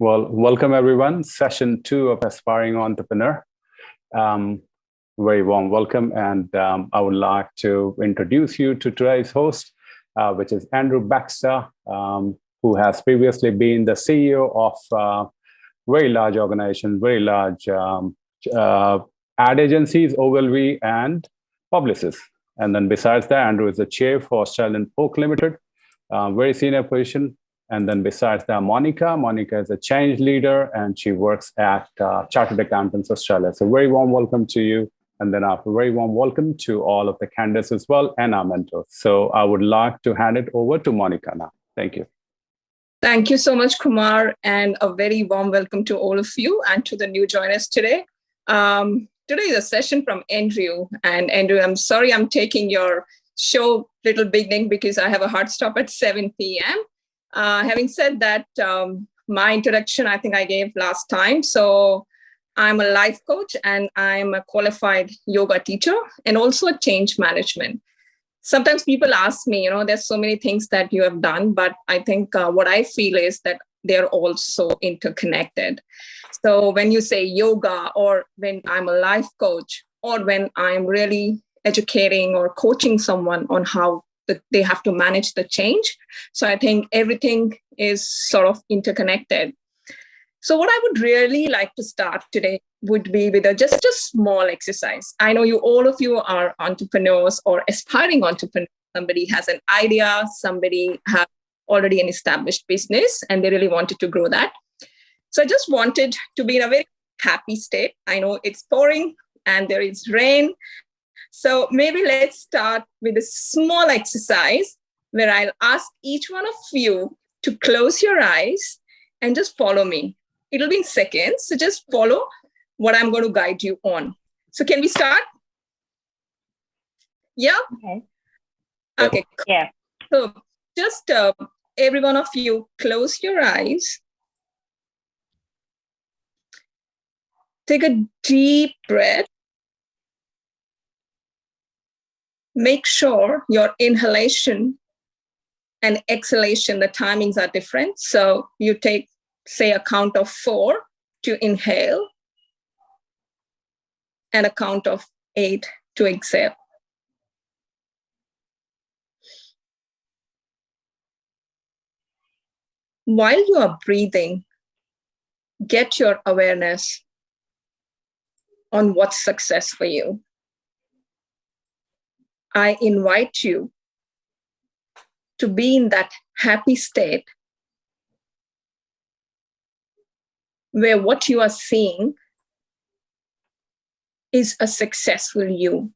Well, welcome everyone. Session 2 of Aspiring Entrepreneur. Um, Very warm welcome. And I would like to introduce you to today's host, which is Andrew Baxter, who has previously been the CEO of very large organizations, very large uh, ad agencies, Ogilvy and Publicis. And then besides that, Andrew is the chair for Sheldon Polk Limited, very senior position. And then besides that, Monica is a change leader and she works at Chartered Accountants Australia. So very warm welcome to you. And then a very warm welcome to all of the candidates as well and our mentors. So I would like to hand it over to Monica now. Thank you. Thank you so much, Kumar, and a very warm welcome to all of you and to the new joiners today. Today is a session from Andrew. And Andrew, I'm sorry I'm taking your show little beginning because I have a hard stop at 7 p.m. Having said that, my introduction, I think I gave last time. So I'm a life coach and I'm a qualified yoga teacher and also a change management. Sometimes people ask me, there's so many things that you have done, but I think what I feel is that they're also interconnected. So when you say yoga, or when I'm a life coach, or when I'm really educating or coaching someone on how they have to manage the change. So I think everything is sort of interconnected. So what I would really like to start today would be with just a small exercise. I know all of you are entrepreneurs or aspiring entrepreneurs. Somebody has an idea, somebody has already an established business and they really wanted to grow that. So I just wanted to be in a very happy state. I know it's pouring and there is rain. So maybe let's start with a small exercise where I'll ask each one of you to close your eyes and just follow me. It'll be in seconds. So just follow what I'm going to guide you on. So can we start? Yeah? Okay. Yeah. So just every one of you close your eyes. Take a deep breath. Make sure your inhalation and exhalation, the timings are different. So you take, say, a count of 4 to inhale and a count of 8 to exhale. While you are breathing, get your awareness on what's success for you. I invite you to be in that happy state where what you are seeing is a successful you.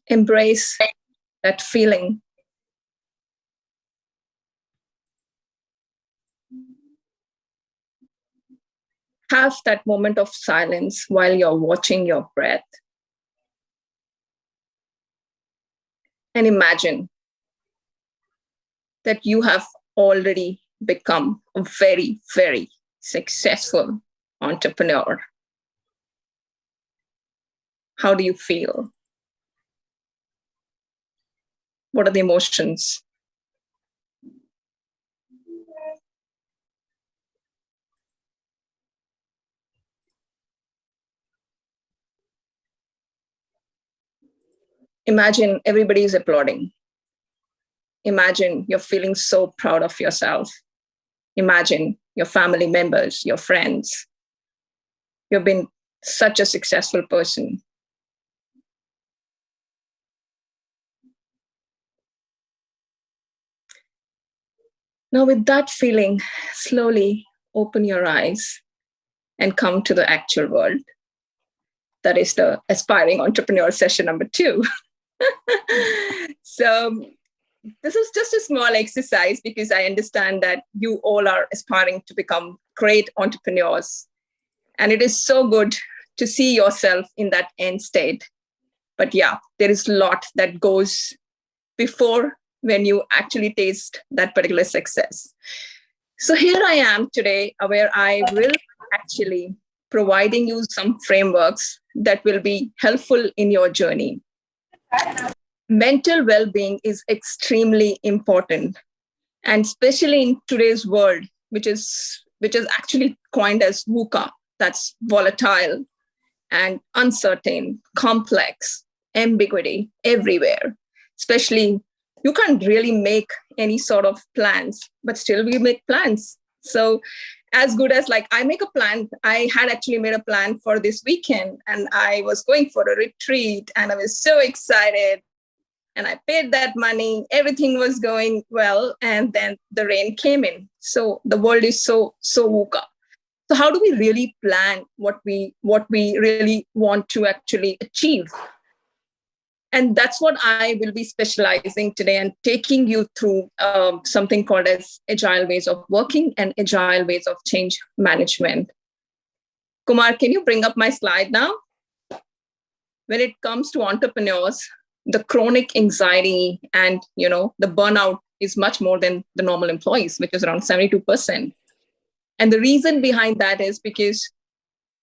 Embrace that feeling. Have that moment of silence while you're watching your breath. And imagine that you have already become a very, very successful entrepreneur. How do you feel? What are the emotions? Imagine everybody is applauding. Imagine you're feeling so proud of yourself. Imagine your family members, your friends. You've been such a successful person. Now, with that feeling, slowly open your eyes and come to the actual world. That is the Aspiring Entrepreneur session number 2. So this is just a small exercise because I understand that you all are aspiring to become great entrepreneurs. And it is so good to see yourself in that end state. But yeah, there is a lot that goes before when you actually taste that particular success. So here I am today where I will actually providing you some frameworks that will be helpful in your journey. Mental well-being is extremely important And especially in today's world, which is actually coined as VUCA, that's volatile and uncertain, complex, ambiguity everywhere. Especially, you can't really make any sort of plans, but still we make plans. So as good as like I make a plan, I had actually made a plan for this weekend and I was going for a retreat and I was so excited and I paid that money. Everything was going well. And then the rain came in. So the world is so VUCA. So how do we really plan what we really want to actually achieve? And that's what I will be specializing today and taking you through something called as agile ways of working and agile ways of change management. Kumar, can you bring up my slide now? When it comes to entrepreneurs, the chronic anxiety and the burnout is much more than the normal employees, which is around 72%. And the reason behind that is because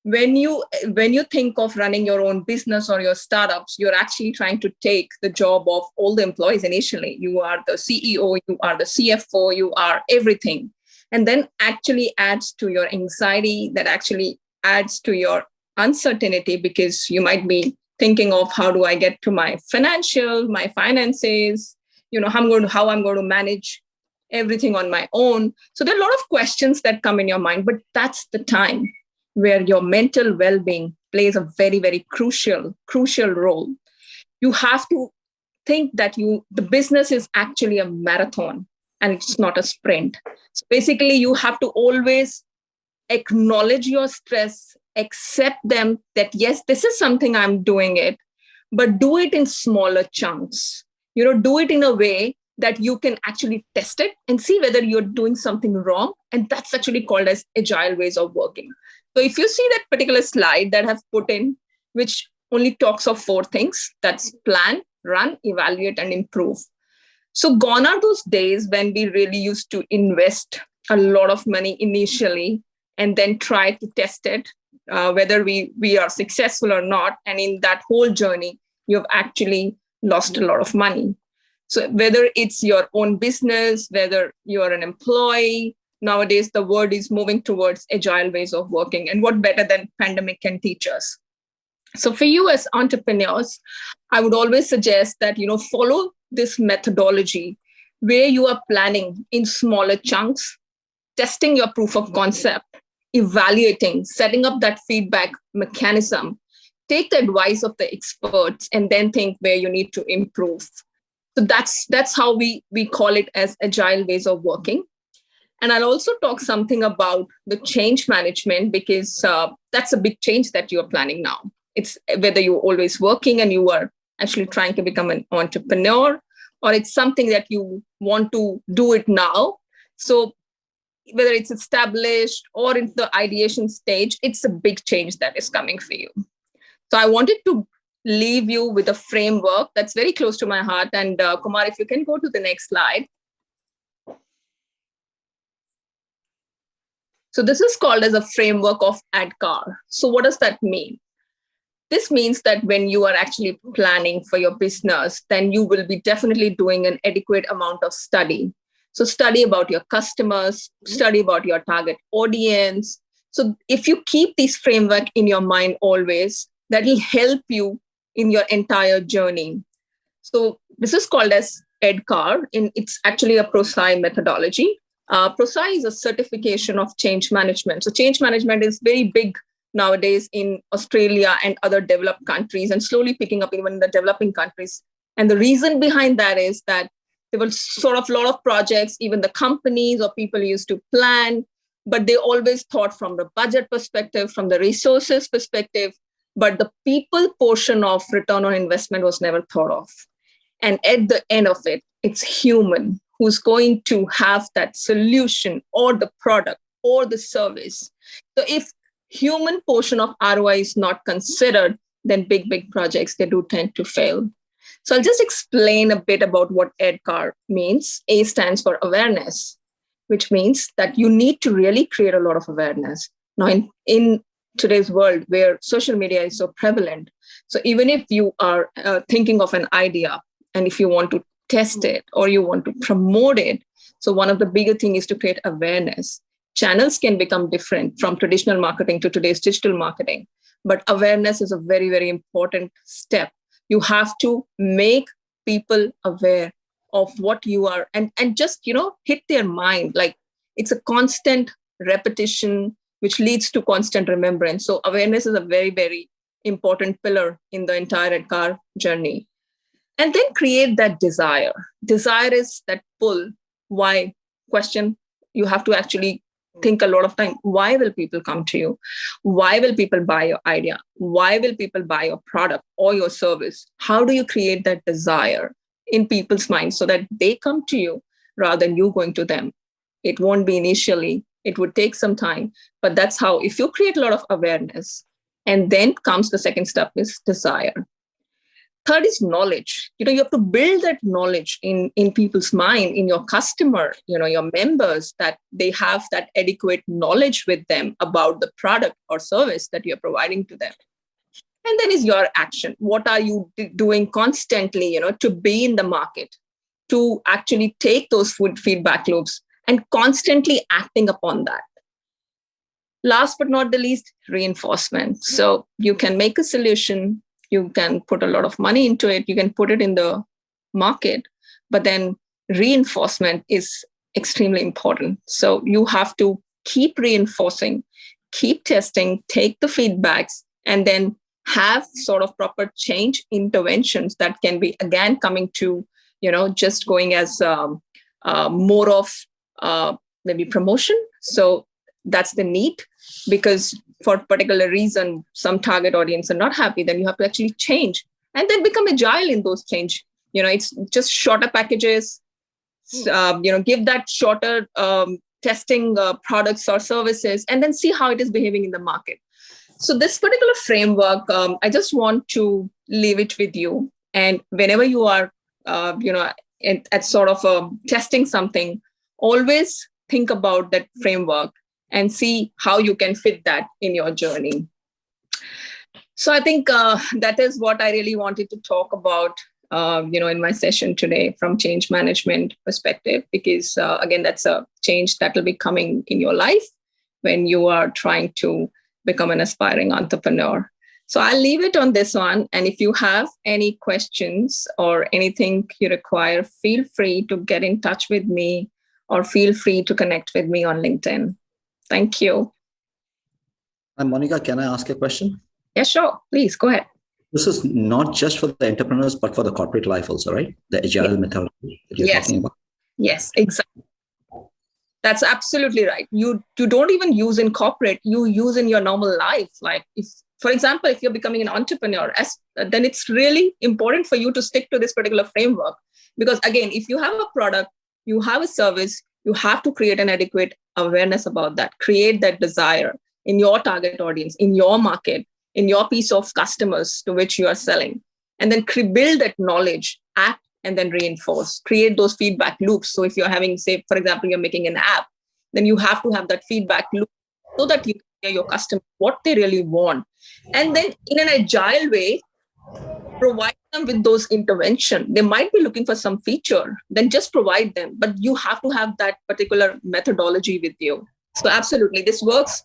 when you think of running your own business or your startups, you're actually trying to take the job of all the employees initially. You are the CEO, you are the CFO, you are everything. And then actually adds to your anxiety, that actually adds to your uncertainty, because you might be thinking of how do I get to my finances, how I'm going to manage everything on my own. So there are a lot of questions that come in your mind, but that's the time where your mental well-being plays a very, very crucial role. You have to think that the business is actually a marathon and it's not a sprint. So basically, you have to always acknowledge your stress, accept them that, yes, this is something I'm doing it, but do it in smaller chunks. Do it in a way that you can actually test it and see whether you're doing something wrong. And that's actually called as agile ways of working. So if you see that particular slide that I've put in, which only talks of 4 things, that's plan, run, evaluate, and improve. So gone are those days when we really used to invest a lot of money initially and then try to test it, whether we are successful or not. And in that whole journey, you've actually lost a lot of money. So whether it's your own business, whether you're an employee, nowadays the world is moving towards agile ways of working. And what better than pandemic can teach us? So for you as entrepreneurs, I would always suggest that, follow this methodology where you are planning in smaller chunks, testing your proof of concept, evaluating, setting up that feedback mechanism, take the advice of the experts, and then think where you need to improve. So that's how we call it as agile ways of working. And I'll also talk something about the change management, because that's a big change that you're planning now. It's whether you're always working and you are actually trying to become an entrepreneur, or it's something that you want to do it now. So whether it's established or in the ideation stage, it's a big change that is coming for you. So I wanted to leave you with a framework that's very close to my heart. And Kumar, if you can go to the next slide. So this is called as a framework of ADKAR. So what does that mean? This means that when you are actually planning for your business, then you will be definitely doing an adequate amount of study. So study about your customers, study about your target audience. So if you keep this framework in your mind always, that will help you in your entire journey. So this is called as ADKAR. It's actually a ProSci methodology. ProSci is a certification of change management. So change management is very big nowadays in Australia and other developed countries, and slowly picking up even in the developing countries. And the reason behind that is that there were sort of a lot of projects, even the companies or people used to plan, but they always thought from the budget perspective, from the resources perspective, but the people portion of return on investment was never thought of. And at the end of it, it's human who's going to have that solution or the product or the service. So if human portion of ROI is not considered, then big projects, they do tend to fail. So I'll just explain a bit about what ADKAR means. A stands for awareness, which means that you need to really create a lot of awareness. Now, in today's world where social media is so prevalent, so even if you are thinking of an idea and if you want to test it or you want to promote it, So one of the bigger things is to create awareness. Channels can become different from traditional marketing to today's digital marketing, but awareness is a very, very important step. You have to make people aware of what you are, and just, hit their mind. Like, it's a constant repetition, which leads to constant remembrance. So awareness is a very, very important pillar in the entire EdCar journey. And then create that desire. Desire is that pull. Why? Question. You have to actually think a lot of time. Why will people come to you? Why will people buy your idea? Why will people buy your product or your service? How do you create that desire in people's minds so that they come to you rather than you going to them? It won't be initially. It would take some time, but that's how, if you create a lot of awareness, and then comes the second step is desire. Third is knowledge. You have to build that knowledge in people's mind, in your customer, your members, that they have that adequate knowledge with them about the product or service that you're providing to them. And then is your action. What are you doing constantly, to be in the market, to actually take those feedback loops and constantly acting upon that. Last but not the least, reinforcement. So you can make a solution, you can put a lot of money into it, you can put it in the market, but then reinforcement is extremely important. So you have to keep reinforcing, keep testing, take the feedbacks, and then have sort of proper change interventions that can be, again, coming to, just going as more of maybe promotion. So that's the need, because for a particular reason, some target audience are not happy, then you have to actually change and then become agile in those change. It's just shorter packages, give that shorter testing products or services, and then see how it is behaving in the market. So this particular framework, I just want to leave it with you. And whenever you are, at sort of testing something, always think about that framework and see how you can fit that in your journey. So I think that is what I really wanted to talk about, in my session today from change management perspective, because again, that's a change that will be coming in your life when you are trying to become an aspiring entrepreneur. So I'll leave it on this one. And if you have any questions or anything you require, feel free to get in touch with me or feel free to connect with me on LinkedIn. Thank you. And Monica, can I ask a question? Yeah, sure. Please go ahead. This is not just for the entrepreneurs, but for the corporate life also, right? The agile methodology that you're talking about. Yes, exactly. That's absolutely right. You don't even use in corporate, you use in your normal life. Like, if, for example, if you're becoming an entrepreneur, then it's really important for you to stick to this particular framework. Because again, if you have a product, you have a service, you have to create an adequate awareness about that, create that desire in your target audience, in your market, in your piece of customers to which you are selling, and then build that knowledge, act, and then reinforce, create those feedback loops. So if you're having, say, for example, you're making an app, then you have to have that feedback loop so that you can hear your customer what they really want. And then in an agile way, provide them with those intervention. They might be looking for some feature, then just provide them. But you have to have that particular methodology with you. So absolutely, this works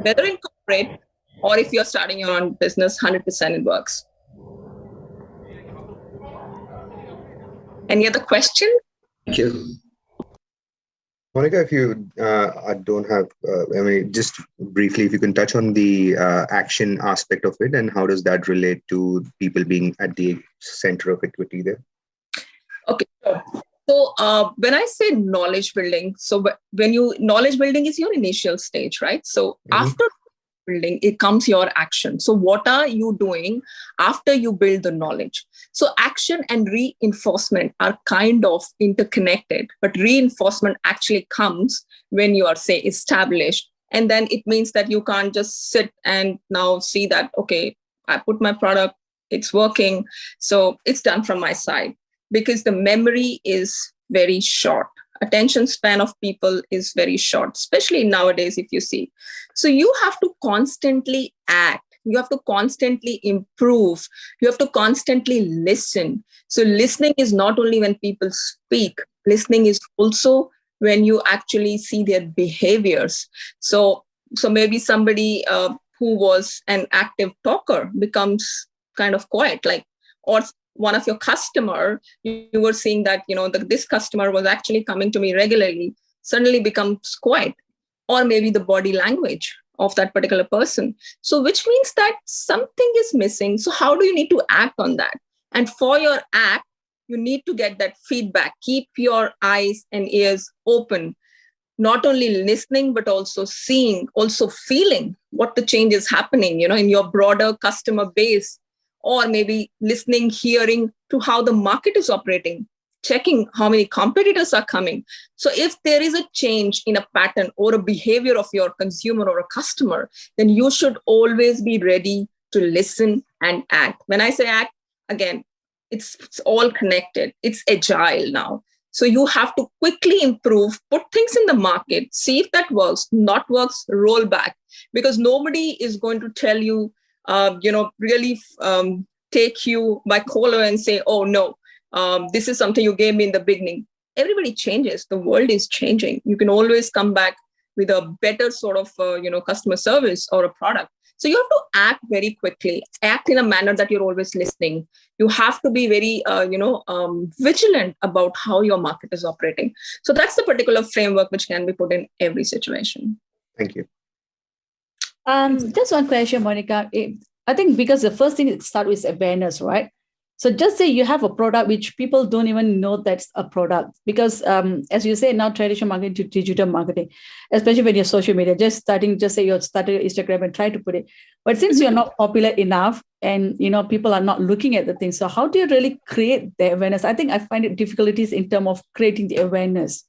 whether in corporate or if you're starting your own business, 100% it works. Any other question? Thank you. Monica, if you don't have, just briefly, if you can touch on the action aspect of it and how does that relate to people being at the center of equity there? Okay. So when I say knowledge building, so knowledge building is your initial stage, right? So after building, it comes your action. So what are you doing after you build the knowledge? So action and reinforcement are kind of interconnected, but reinforcement actually comes when you are, say, established. And then it means that you can't just sit and now see that, okay, I put my product, it's working. So it's done from my side, because the memory is very short. Attention span of people is very short, especially nowadays, if you see. So you have to constantly act. You have to constantly improve. You have to constantly listen. So listening is not only when people speak. Listening is also when you actually see their behaviors. So maybe somebody who was an active talker becomes kind of quiet, like, or one of your customer, you were seeing that, this customer was actually coming to me regularly, suddenly becomes quiet, or maybe the body language of that particular person. So which means that something is missing. So how do you need to act on that? And for your act, you need to get that feedback. Keep your eyes and ears open, not only listening, but also seeing, also feeling what the change is happening, in your broader customer base, or maybe listening, hearing to how the market is operating, checking how many competitors are coming. So if there is a change in a pattern or a behavior of your consumer or a customer, then you should always be ready to listen and act. When I say act, again, it's all connected. It's agile now. So you have to quickly improve, put things in the market, see if that works, not works, roll back, because nobody is going to tell you, really take you by collar and say, oh, no, this is something you gave me in the beginning. Everybody changes. The world is changing. You can always come back with a better sort of, customer service or a product. So you have to act very quickly, act in a manner that you're always listening. You have to be very, vigilant about how your market is operating. So that's the particular framework which can be put in every situation. Thank you. Just one question, Monica. I think because the first thing it starts with awareness, right? So just say you have a product which people don't even know that's a product, because as you say now, traditional marketing to digital marketing, especially when you're social media, just say you started Instagram and try to put it. But since you're not popular enough and, people are not looking at the thing, so how do you really create the awareness? I think I find it difficulties in terms of creating the awareness.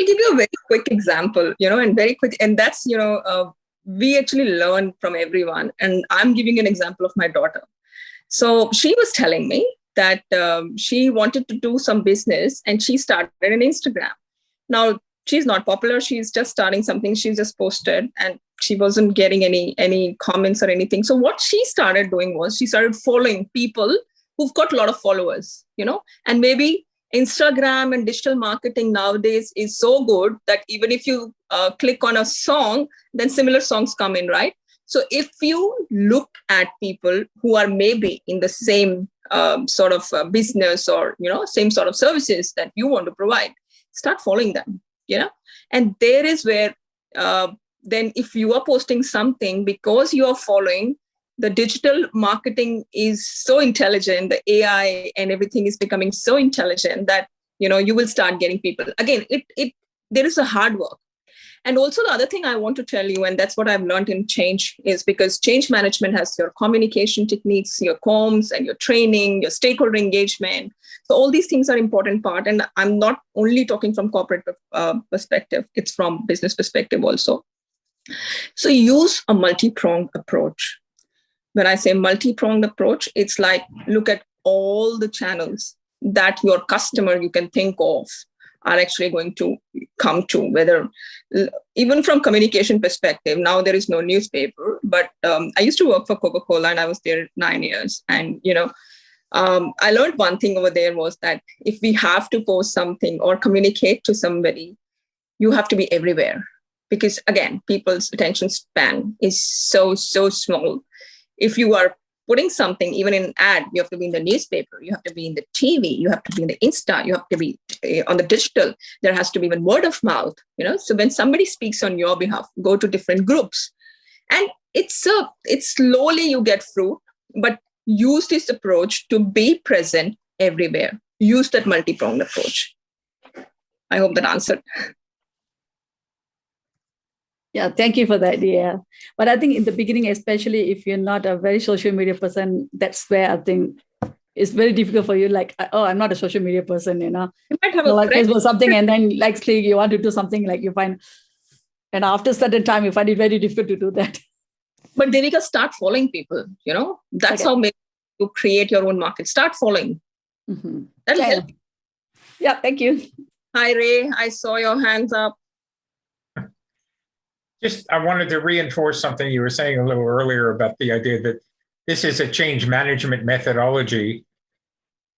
I'll give you a very quick example, and very quick, and that's, we actually learn from everyone. And I'm giving an example of my daughter. So she was telling me that she wanted to do some business and she started an Instagram. Now, she's not popular. She's just starting something. She just posted and she wasn't getting any comments or anything. So what she started doing was she started following people who've got a lot of followers, and maybe Instagram and digital marketing nowadays is so good that even if you click on a song, then similar songs come in, right? So if you look at people who are maybe in the same sort of business or, same sort of services that you want to provide, start following them, And there is where then if you are posting something because you are following, the digital marketing is so intelligent, the AI and everything is becoming so intelligent that, you will start getting people. Again, there is a hard work. And also the other thing I want to tell you, and that's what I've learned in change, is because change management has your communication techniques, your comms and your training, your stakeholder engagement. So all these things are important part. And I'm not only talking from corporate perspective, it's from business perspective also. So use a multi-pronged approach. When I say multi-pronged approach, it's like look at all the channels that your customer you can think of are actually going to come to, whether even from communication perspective. Now there is no newspaper, but I used to work for Coca-Cola and I was there 9 years. And, I learned one thing over there was that if we have to post something or communicate to somebody, you have to be everywhere. Because again, people's attention span is so small. If you are putting something, even in an ad, you have to be in the newspaper, you have to be in the TV, you have to be in the Insta, you have to be on the digital. There has to be even word of mouth, So when somebody speaks on your behalf, go to different groups. And it's slowly you get fruit, but use this approach to be present everywhere. Use that multi-pronged approach. I hope that answered. Yeah, thank you for that. Yeah. But I think in the beginning, especially if you're not a very social media person, that's where I think it's very difficult for you. Like, oh, I'm not a social media person, You might have a like friend. Facebook something, and then like you want to do something like you find, and after a certain time, you find it very difficult to do that. But Devika, start following people, That's how you create your own market. Start following. Mm-hmm. That'll help. Yeah, thank you. Hi, Ray. I saw your hands up. I wanted to reinforce something you were saying a little earlier about the idea that this is a change management methodology,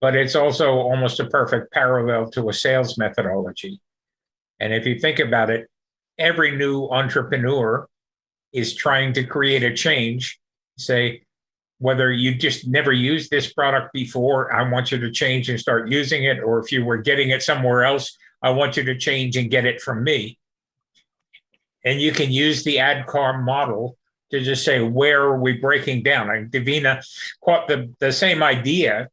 but it's also almost a perfect parallel to a sales methodology. And if you think about it, every new entrepreneur is trying to create a change. Say, whether you just never used this product before, I want you to change and start using it. Or if you were getting it somewhere else, I want you to change and get it from me. And you can use the ADKAR model to just say, where are we breaking down? And Davina caught the same idea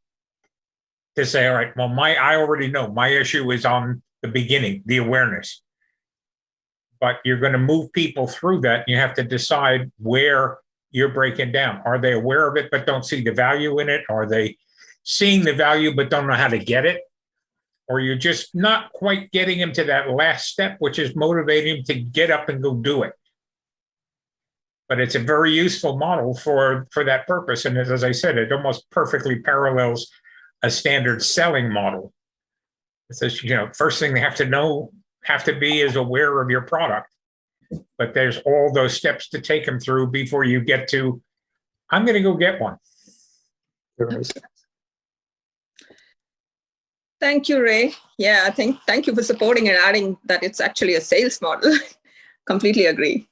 to say, all right, well, I already know my issue is on the beginning, the awareness. But you're going to move people through that. And you have to decide where you're breaking down. Are they aware of it but don't see the value in it? Are they seeing the value but don't know how to get it? Or you're just not quite getting them to that last step, which is motivating them to get up and go do it. But it's a very useful model for that purpose. And as I said, it almost perfectly parallels a standard selling model. It says, first thing they have to be is aware of your product. But there's all those steps to take them through before you get to, I'm going to go get one. Thank you, Ray. Yeah, thank you for supporting and adding that it's actually a sales model. Completely agree.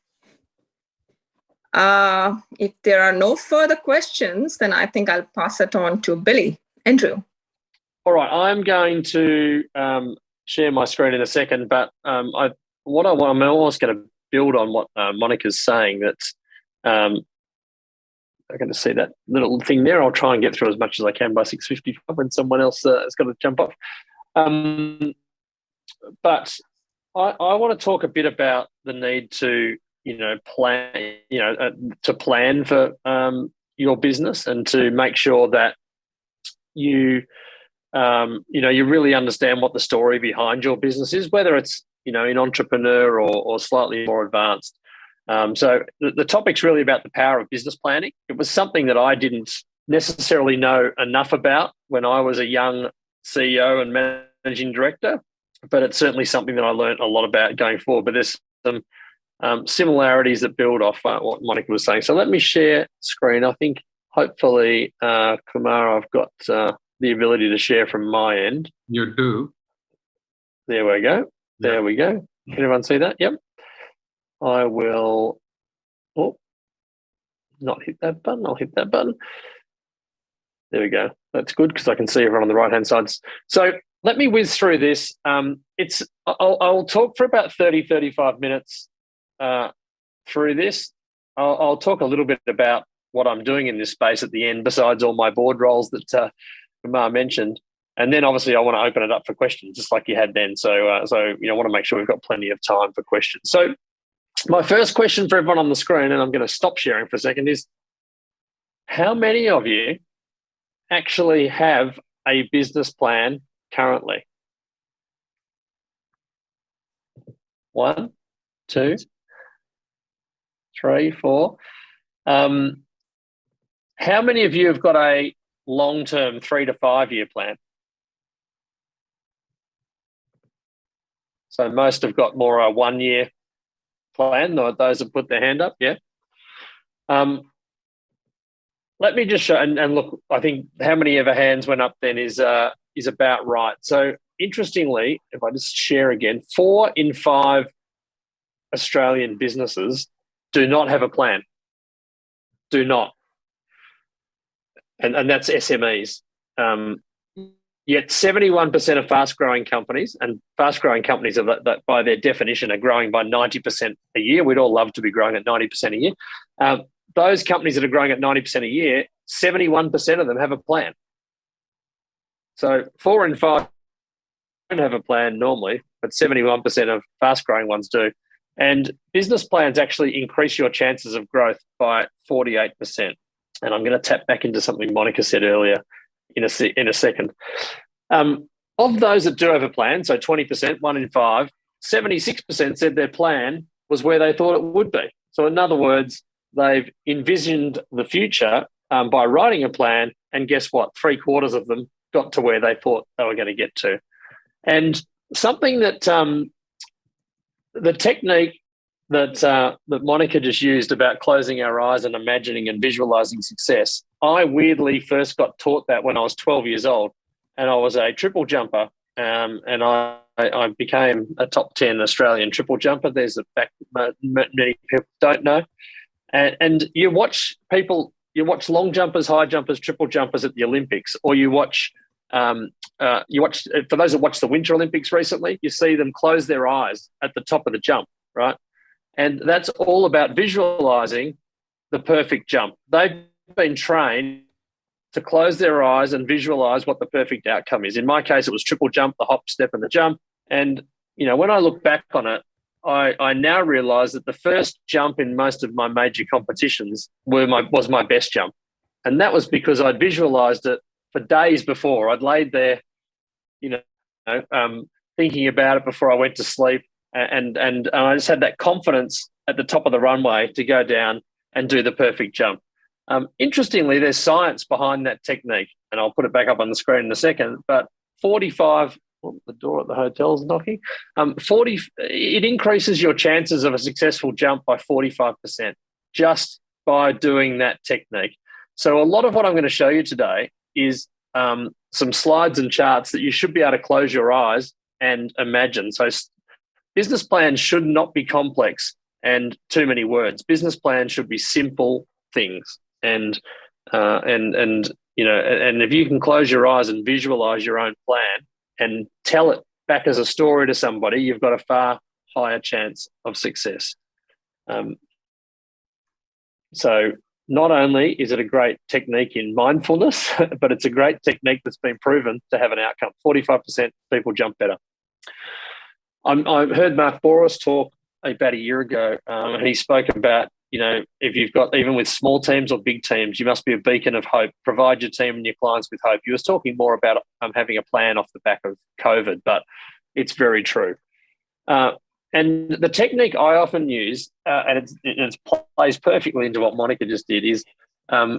If there are no further questions, then I think I'll pass it on to Billy. Andrew. All right, I'm going to share my screen in a second, but I'm almost going to build on what Monica's saying. That I'm going to see that little thing there. I'll try and get through as much as I can by 6:55 when someone else has got to jump off. But I want to talk a bit about the need to plan for your business and to make sure that you really understand what the story behind your business is, whether it's in entrepreneur or slightly more advanced. So the topic's really about the power of business planning. It was something that I didn't necessarily know enough about when I was a young CEO and managing director, but it's certainly something that I learned a lot about going forward. But there's some similarities that build off what Monica was saying. So let me share screen. I think hopefully, Kumar, I've got the ability to share from my end. You do. There we go. Yeah. There we go. Can everyone see that? Yep. I will not hit that button. I'll hit that button. There we go. That's good because I can see everyone on the right-hand side. So let me whiz through this. I'll talk for about 30, 35 minutes through this. I'll talk a little bit about what I'm doing in this space at the end, besides all my board roles that Kumar mentioned. And then obviously I want to open it up for questions, just like you had then. So I want to make sure we've got plenty of time for questions. So my first question for everyone on the screen, and I'm going to stop sharing for a second, is how many of you actually have a business plan currently? 1, 2, 3, 4. How many of you have got a long-term 3 to 5 year plan? So most have got more a 1 year plan. Those have put their hand up, yeah. Let me just show, and look, I think how many of our hands went up then is about right. So interestingly, if I just share again, 4 in 5 Australian businesses do not have a plan. Do not. And that's SMEs. Yet 71% of fast-growing companies, and fast-growing companies are that by their definition are growing by 90% a year. We'd all love to be growing at 90% a year. Those companies that are growing at 90% a year, 71% of them have a plan. So 4 in 5 don't have a plan normally, but 71% of fast-growing ones do. And business plans actually increase your chances of growth by 48%. And I'm going to tap back into something Monica said earlier in a second. Of those that do have a plan, so 20%, 1 in 5, 76% said their plan was where they thought it would be. So in other words, they've envisioned the future by writing a plan, and guess what? 3/4 of them got to where they thought they were going to get to. And something that the technique that Monica just used about closing our eyes and imagining and visualizing success, I weirdly first got taught that when I was 12 years old, and I was a triple jumper, and I I became a top 10 Australian triple jumper. There's a fact that many people don't know. And you watch long jumpers, high jumpers, triple jumpers at the Olympics, or you watch for those that watched the Winter Olympics recently, you see them close their eyes at the top of the jump, right? And that's all about visualizing the perfect jump. They've been trained to close their eyes and visualize what the perfect outcome is. In my case, it was triple jump, the hop, step, and the jump. And, when I look back on it, I now realize that the first jump in most of my major competitions was my best jump. And that was because I'd visualized it for days before. I'd laid there, thinking about it before I went to sleep. And I just had that confidence at the top of the runway to go down and do the perfect jump. Interestingly, there's science behind that technique, and I'll put it back up on the screen in a second, but 45, the door at the hotel is knocking, it increases your chances of a successful jump by 45% just by doing that technique. So a lot of what I'm going to show you today is some slides and charts that you should be able to close your eyes and imagine. So business plans should not be complex and too many words. Business plans should be simple things. And if you can close your eyes and visualize your own plan and tell it back as a story to somebody, you've got a far higher chance of success. So not only is it a great technique in mindfulness, but it's a great technique that's been proven to have an outcome. 45% people jump better. I heard Mark Bouris talk about a year ago, and he spoke about, if you've got, even with small teams or big teams, you must be a beacon of hope. Provide your team and your clients with hope. He was talking more about having a plan off the back of COVID, but it's very true. And the technique I often use, and it plays perfectly into what Monica just did, is I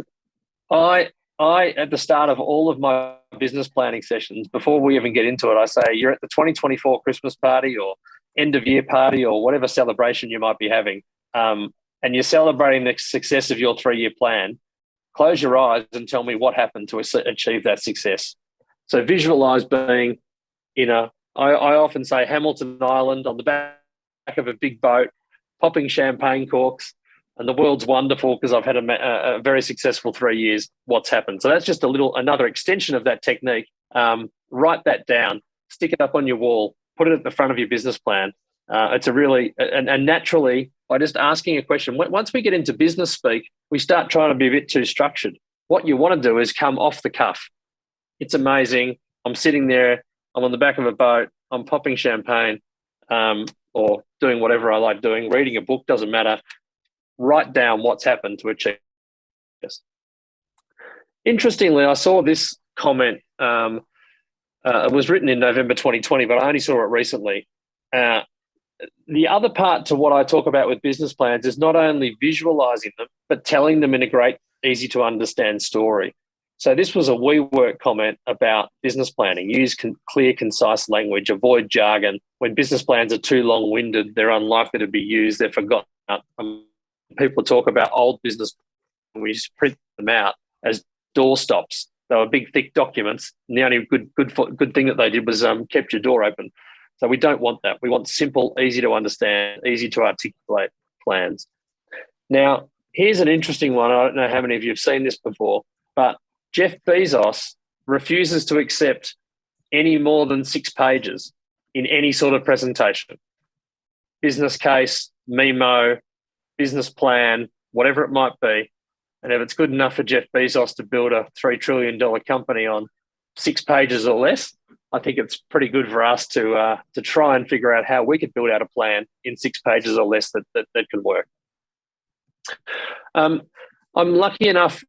at the start of all of my business planning sessions, before we even get into it, I say, you're at the 2024 Christmas party or end of year party or whatever celebration you might be having, and you're celebrating the success of your 3-year plan. Close your eyes and tell me what happened to achieve that success. So visualize being I often say Hamilton Island on the back of a big boat, popping champagne corks, and the world's wonderful because I've had a very successful 3 years. What's happened? So that's just another extension of that technique. Write that down, stick it up on your wall, put it at the front of your business plan. It's a really, and naturally, by just asking a question, once we get into business speak, we start trying to be a bit too structured. What you want to do is come off the cuff. It's amazing. I'm sitting there, I'm on the back of a boat, I'm popping champagne, or doing whatever I like doing, reading a book, doesn't matter. Write down what's happened to achieve this. Interestingly, I saw this comment. It was written in November 2020, but I only saw it recently. The other part to what I talk about with business plans is not only visualizing them, but telling them in a great, easy to understand story. So this was a WeWork comment about business planning. Use clear, concise language, avoid jargon. When business plans are too long-winded, they're unlikely to be used, they're forgotten. People talk about old business, and we just print them out as doorstops. They were big, thick documents, and the only good thing that they did was kept your door open. So we don't want that. We want simple, easy to understand, easy to articulate plans. Now, here's an interesting one. I don't know how many of you have seen this before, but Jeff Bezos refuses to accept any more than 6 pages in any sort of presentation. Business case, memo, business plan, whatever it might be. And if it's good enough for Jeff Bezos to build a $3 trillion company on 6 pages or less, I think it's pretty good for us to try and figure out how we could build out a plan in 6 pages or less that can work. I'm lucky enough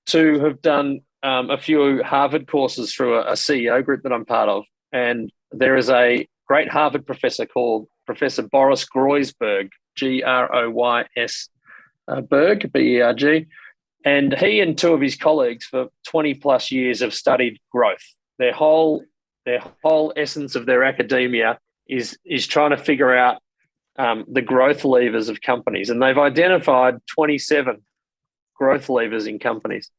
to have done a few Harvard courses through a CEO group that I'm part of. And there is a great Harvard professor called Professor Boris Groysberg, Groys Berg, B-E-R-G. And he and 2 of his colleagues for 20 plus years have studied growth. Their whole essence of their academia is trying to figure out the growth levers of companies. And they've identified 27 growth levers in companies.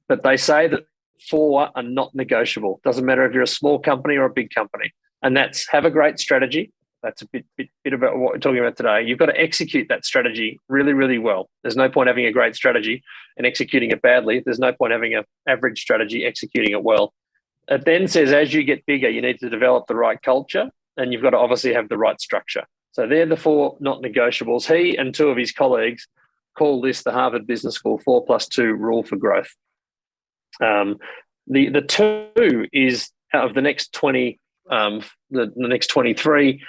But they say that 4 are not negotiable. Doesn't matter if you're a small company or a big company. And that's have a great strategy. That's a bit about what we're talking about today. You've got to execute that strategy really, really well. There's no point having a great strategy and executing it badly. There's no point having an average strategy, executing it well. It then says as you get bigger, you need to develop the right culture, and you've got to obviously have the right structure. So they're the 4 not negotiables. He and 2 of his colleagues call this the Harvard Business School 4+2 rule for growth. The 2 is out of the next 20, the next 23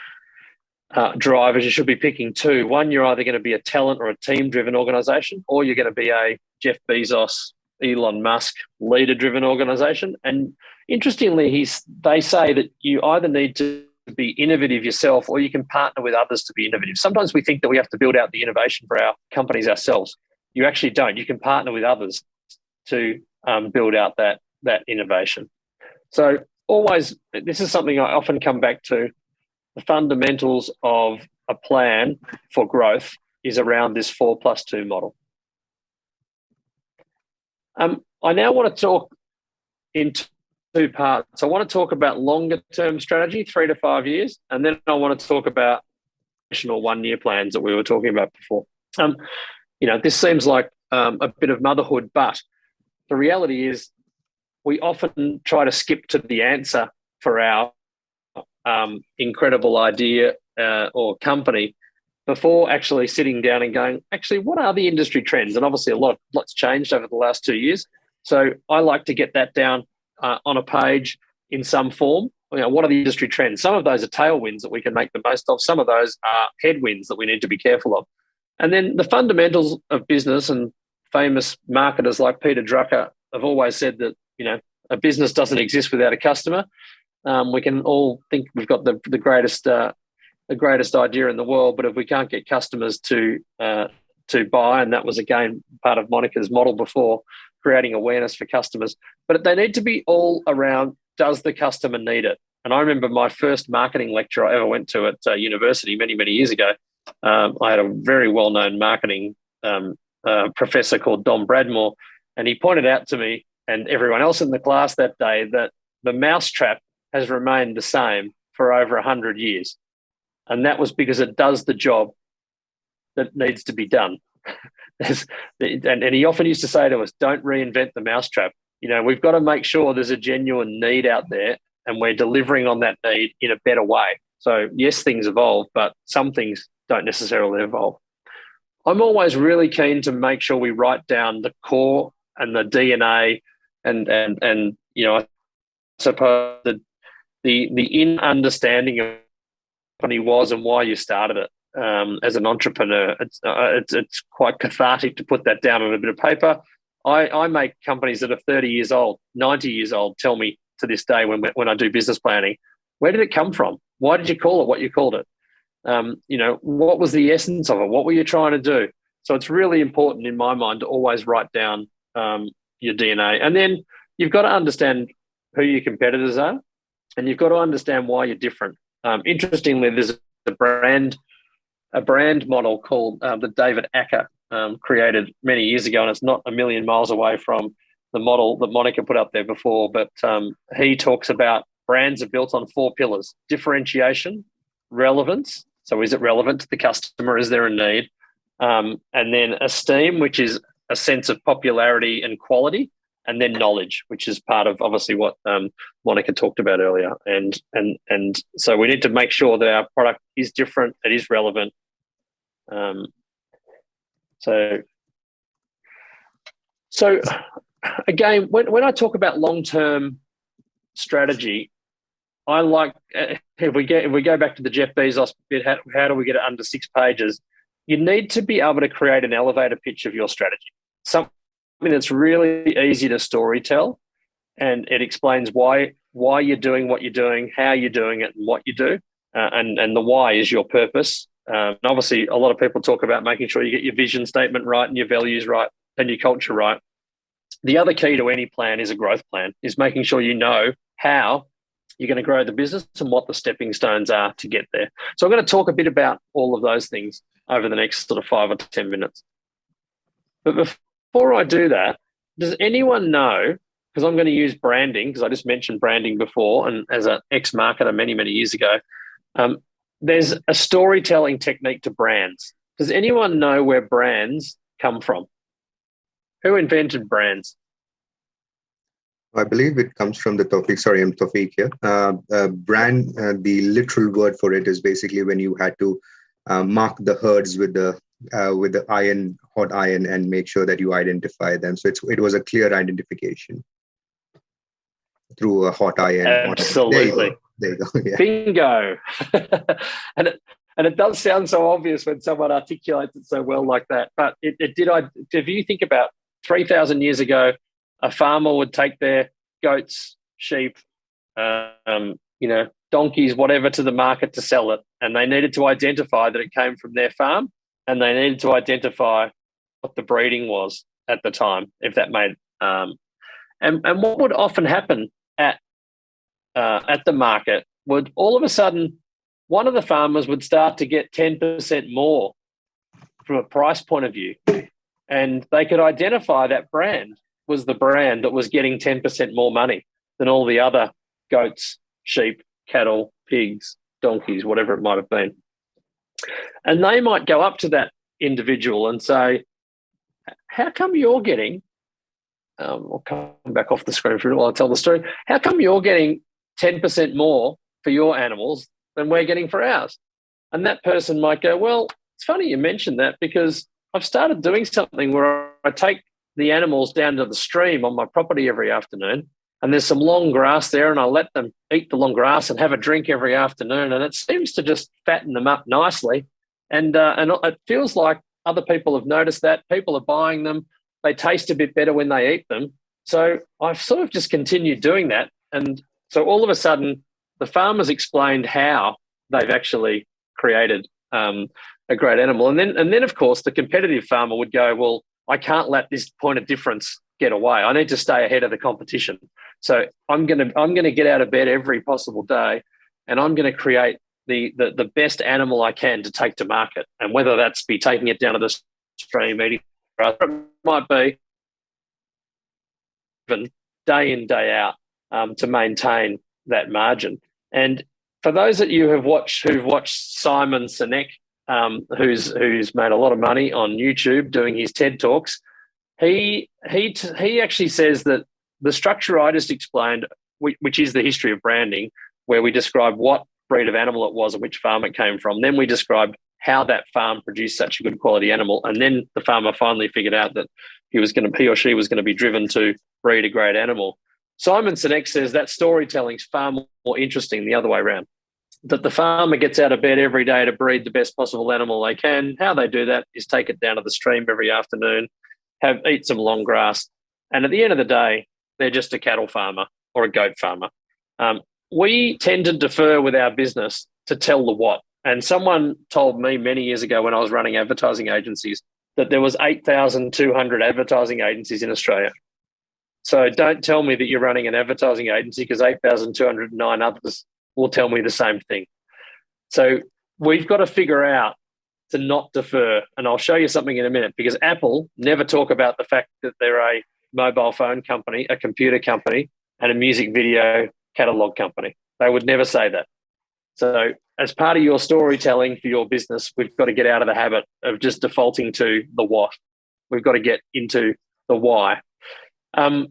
drivers, you should be picking 2. One, you're either going to be a talent or a team-driven organization, or you're going to be a Jeff Bezos, Elon Musk leader-driven organization. And interestingly, they say that you either need to be innovative yourself, or you can partner with others to be innovative. Sometimes we think that we have to build out the innovation for our companies ourselves. You actually don't. You can partner with others to build out that innovation. So always, this is something I often come back to. The fundamentals of a plan for growth is around this 4+2 model. I now want to talk in 2 parts. I want to talk about longer term strategy, 3 to 5 years, and then I want to talk about additional 1-year plans that we were talking about before. This seems like a bit of motherhood, but the reality is we often try to skip to the answer for our incredible idea or company before actually sitting down and going, actually, what are the industry trends? And obviously lots changed over the last 2 years. So I like to get that down on a page in some form. What are the industry trends? Some of those are tailwinds that we can make the most of. Some of those are headwinds that we need to be careful of. And then the fundamentals of business, and famous marketers like Peter Drucker have always said that, a business doesn't exist without a customer. We can all think we've got the greatest idea in the world, but if we can't get customers to buy, and that was again part of Monica's model before, creating awareness for customers, but they need to be all around, does the customer need it? And I remember my first marketing lecture I ever went to at university many, many years ago. I had a very well-known marketing professor called Don Bradmore, and he pointed out to me and everyone else in the class that day that the mousetrap has remained the same for over 100 years. And that was because it does the job that needs to be done. And he often used to say to us, don't reinvent the mousetrap. We've got to make sure there's a genuine need out there and we're delivering on that need in a better way. So yes, things evolve, but some things don't necessarily evolve. I'm always really keen to make sure we write down the core and the DNA and I suppose the in understanding of what the company was and why you started it. As an entrepreneur, it's quite cathartic to put that down on a bit of paper. I make companies that are 30 years old, 90 years old tell me to this day when I do business planning, where did it come from? Why did you call it what you called it? What was the essence of it? What were you trying to do? So it's really important in my mind to always write down your DNA. And then you've got to understand who your competitors are, and you've got to understand why you're different. Interestingly, there's a brand model called that David Acker created many years ago, and it's not a million miles away from the model that Monica put up there before. But he talks about brands are built on 4 pillars: differentiation, relevance. So is it relevant to the customer? Is there a need? And then esteem, which is a sense of popularity and quality, and then knowledge, which is part of obviously what Monica talked about earlier. And so we need to make sure that our product is different, it is relevant. So again, when I talk about long-term strategy, I like if we go back to the Jeff Bezos bit, how do we get it under 6 pages? You need to be able to create an elevator pitch of your strategy. Something that's really easy to storytell, and it explains why you're doing what you're doing, how you're doing it, and what you do, and the why is your purpose. And obviously, a lot of people talk about making sure you get your vision statement right and your values right and your culture right. The other key to any plan is a growth plan, is making sure you know how you're going to grow the business and what the stepping stones are to get there. So I'm going to talk a bit about all of those things over the next sort of 5 or 10 minutes. But before I do that, does anyone know because I'm going to use branding, because I just mentioned branding before, and as an ex-marketer many, many years ago, there's a storytelling technique to brands. Does anyone know where brands come from? Who invented brands? I believe it comes from the Tawfiq. Sorry, I'm Tawfiq here. Brand, the literal word for it is basically when you had to mark the herds with the hot iron, and make sure that you identify them. So it was a clear identification through a hot iron. Absolutely. There you go. Yeah. Bingo. and it does sound so obvious when someone articulates it so well like that. But if you think about 3,000 years ago, a farmer would take their goats, sheep, donkeys, whatever, to the market to sell it. And they needed to identify that it came from their farm, and they needed to identify what the breeding was at the time, if that made and what would often happen at the market would all of a sudden one of the farmers would start to get 10% more from a price point of view, and they could identify that brand was the brand that was getting 10% more money than all the other goats, sheep, cattle, pigs, donkeys, whatever it might have been. And they might go up to that individual and say, how come you're getting, I'll come back off the screen for a while, I'll tell the story. How come you're getting 10% more for your animals than we're getting for ours? And that person might go, well, it's funny you mentioned that, because I've started doing something where I take the animals down to the stream on my property every afternoon, and there's some long grass there, and I let them eat the long grass and have a drink every afternoon, and it seems to just fatten them up nicely. And it feels like other people have noticed that. People are buying them. They taste a bit better when they eat them. So I've sort of just continued doing that. And so all of a sudden, the farmers explained how they've actually created a great animal. And then, of course, the competitive farmer would go, well, I can't let this point of difference get away. I need to stay ahead of the competition. So I'm gonna get out of bed every possible day, and I'm gonna create the best animal I can to take to market. And whether that's be taking it down to the stream, eating, it might be even day in, day out, to maintain that margin. And for those of you who've watched Simon Sinek, who's made a lot of money on YouTube doing his TED Talks, he actually says that the structure I just explained, which is the history of branding, where we describe what breed of animal it was and which farm it came from, then we described how that farm produced such a good quality animal, and then the farmer finally figured out that he or she was going to be driven to breed a great animal. Simon Sinek says that storytelling is far more interesting the other way around. That the farmer gets out of bed every day to breed the best possible animal they can. How they do that is take it down to the stream every afternoon, eat some long grass, and at the end of the day, they're just a cattle farmer or a goat farmer. We tend to defer with our business to tell the what. And someone told me many years ago when I was running advertising agencies that there was 8,200 advertising agencies in Australia. So don't tell me that you're running an advertising agency, because 8,209 others will tell me the same thing. So we've got to figure out to not defer. And I'll show you something in a minute, because Apple never talk about the fact that they're a mobile phone company, a computer company, and a music video catalog company. They would never say that. So as part of your storytelling for your business, we've got to get out of the habit of just defaulting to the what. We've got to get into the why. And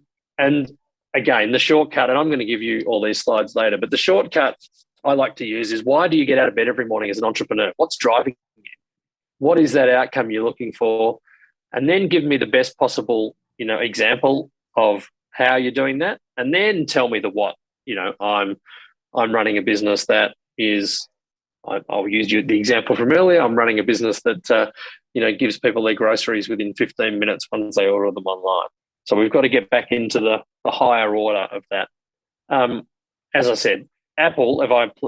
again, the shortcut, and I'm going to give you all these slides later, but the shortcut I like to use is, why do you get out of bed every morning as an entrepreneur? What's driving you? What is that outcome you're looking for? And then give me the best possible, example of how you're doing that. And then tell me the what. I'm running a business that is, I'll use the example from earlier. I'm running a business that, gives people their groceries within 15 minutes once they order them online. So we've got to get back into the higher order of that. As I said, Apple,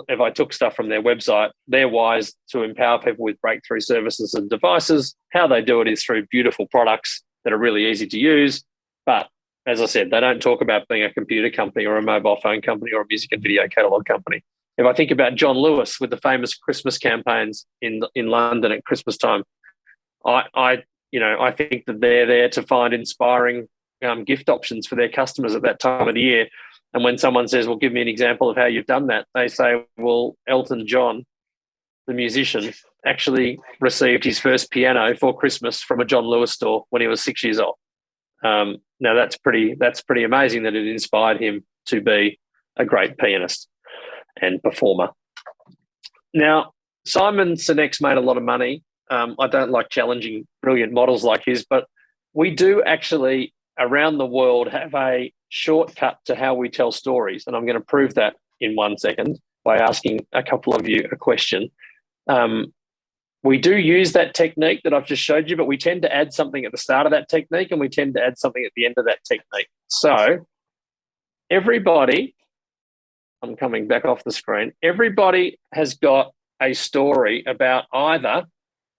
if I took stuff from their website, they're wise to empower people with breakthrough services and devices. How they do it is through beautiful products that are really easy to use. But as I said, they don't talk about being a computer company or a mobile phone company or a music and video catalog company. If I think about John Lewis with the famous Christmas campaigns in London at Christmas time, I think that they're there to find inspiring gift options for their customers at that time of the year. And when someone says, well, give me an example of how you've done that, they say, well, Elton John, the musician, actually received his first piano for Christmas from a John Lewis store when he was 6 years old. Now that's pretty amazing that it inspired him to be a great pianist and performer. Now, Simon Sinek's made a lot of money. I don't like challenging brilliant models like his, but we do actually around the world have a shortcut to how we tell stories. And I'm going to prove that in 1 second by asking a couple of you a question. We do use that technique that I've just showed you, but we tend to add something at the start of that technique and we tend to add something at the end of that technique. So everybody, I'm coming back off the screen, everybody has got a story about either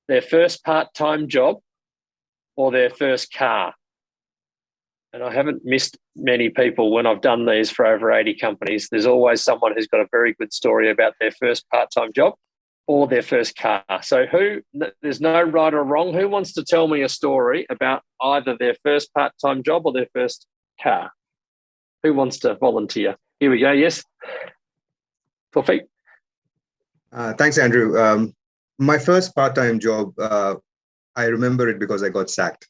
their first part-time job or their first car. And I haven't missed many people when I've done these for over 80 companies. There's always someone who's got a very good story about their first part-time job or their first car. So there's no right or wrong. Who wants to tell me a story about either their first part-time job or their first car? Who wants to volunteer? Here we go. Yes. Tawfiq. Thanks, Andrew. My first part-time job, I remember it because I got sacked.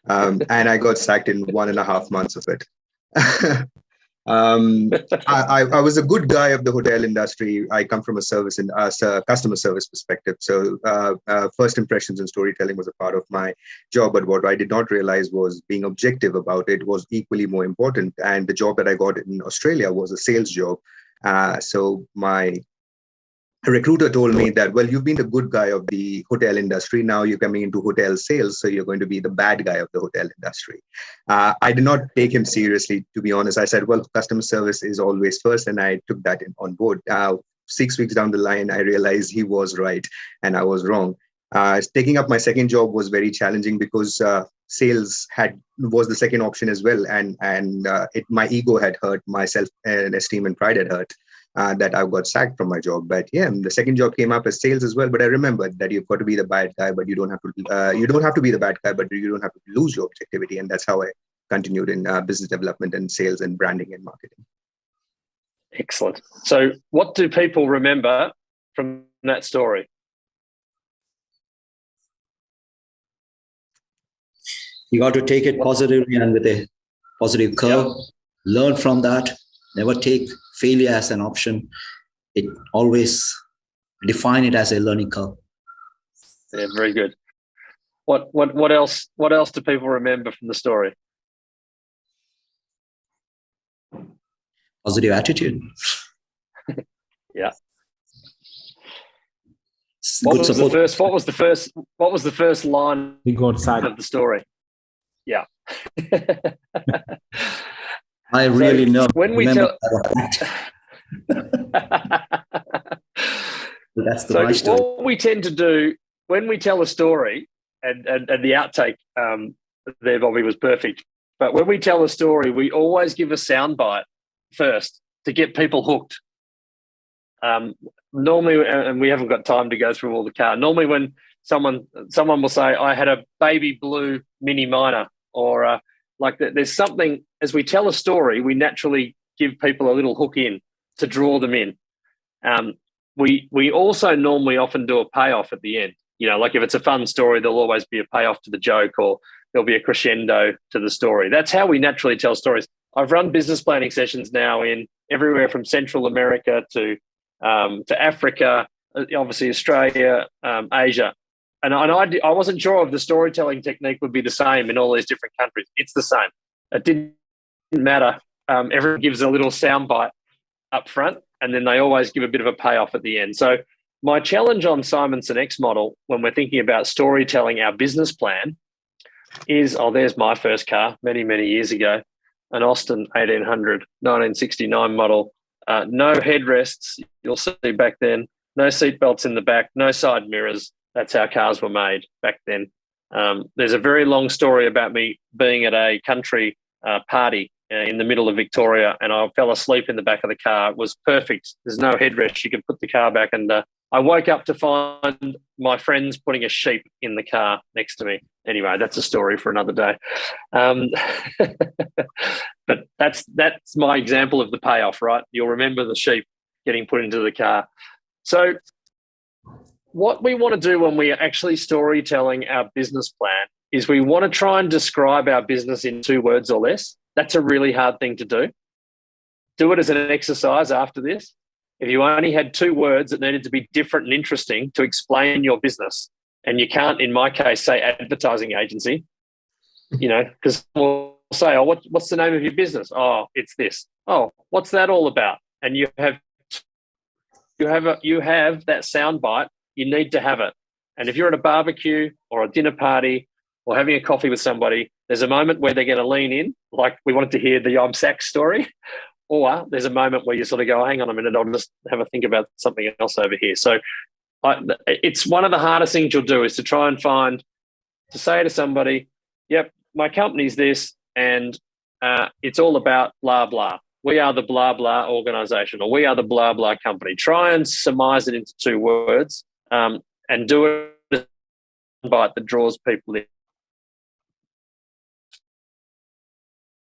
And I got sacked in 1.5 months of it. I was a good guy of the hotel industry. I come from a customer service perspective. So first impressions and storytelling was a part of my job. But what I did not realize was being objective about it was equally more important. And the job that I got in Australia was a sales job. So my recruiter told me that, well, you've been the good guy of the hotel industry. Now you're coming into hotel sales, so you're going to be the bad guy of the hotel industry. I did not take him seriously, to be honest. I said, well, customer service is always first, and I took that on board. 6 weeks down the line, I realized he was right and I was wrong. Taking up my second job was very challenging because sales was the second option as well, and my ego had hurt, my self-esteem and pride had hurt. That I got sacked from my job. But yeah, the second job came up as sales as well. But I remembered that you've got to be the bad guy, but you don't have to. You don't have to be the bad guy, but you don't have to lose your objectivity. And that's how I continued in business development and sales and branding and marketing. Excellent. So, what do people remember from that story? You got to take it positively and with a positive curve. Yep. Learn from that. Never take failure as an option. It always define it as a learning curve. Yeah, very good. What else? What else do people remember from the story? Positive attitude. Yeah. What was the first line We got sacked of the story? Yeah. I really know. When we tell, that's the right story. What we tend to do when we tell a story, and the outtake there, Bobby, was perfect. But when we tell a story, we always give a soundbite first to get people hooked. Normally, and we haven't got time to go through all the car. Normally, when someone will say, "I had a baby blue Mini Minor," or there's something, as we tell a story, we naturally give people a little hook in to draw them in. We also normally often do a payoff at the end. You know, like if it's a fun story, there'll always be a payoff to the joke, or there'll be a crescendo to the story. That's how we naturally tell stories. I've run business planning sessions now in everywhere from Central America to Africa, obviously Australia, Asia. And I wasn't sure if the storytelling technique would be the same in all these different countries. It's the same. It didn't matter. Everyone gives a little soundbite up front, and then they always give a bit of a payoff at the end. So my challenge on Simon Sinek's model, when we're thinking about storytelling our business plan, is, there's my first car many, many years ago, an Austin 1800, 1969 model. No headrests, you'll see back then. No seat belts in the back, no side mirrors. That's how cars were made back then. There's a very long story about me being at a country party in the middle of Victoria, and I fell asleep in the back of the car. It was perfect. There's no headrest. You can put the car back, and I woke up to find my friends putting a sheep in the car next to me. Anyway, that's a story for another day. But that's my example of the payoff, right? You'll remember the sheep getting put into the car. So what we want to do when we are actually storytelling our business plan is we want to try and describe our business in 2 words or less. That's a really hard thing to do. Do it as an exercise after this. If you only had 2 words that needed to be different and interesting to explain your business, and you can't, in my case, say advertising agency, because we'll say, oh, what's the name of your business? Oh, it's this. Oh, what's that all about? And you have that soundbite. You need to have it. And if you're at a barbecue or a dinner party or having a coffee with somebody, there's a moment where they're going to lean in, like we wanted to hear the I'm Sax story, or there's a moment where you sort of go, hang on a minute, I'll just have a think about something else over here. So it's one of the hardest things you'll do is to try and to say to somebody, yep, my company's this, and it's all about blah, blah. We are the blah, blah organization, or we are the blah, blah company. Try and surmise it into 2 words and do it bite that draws people in.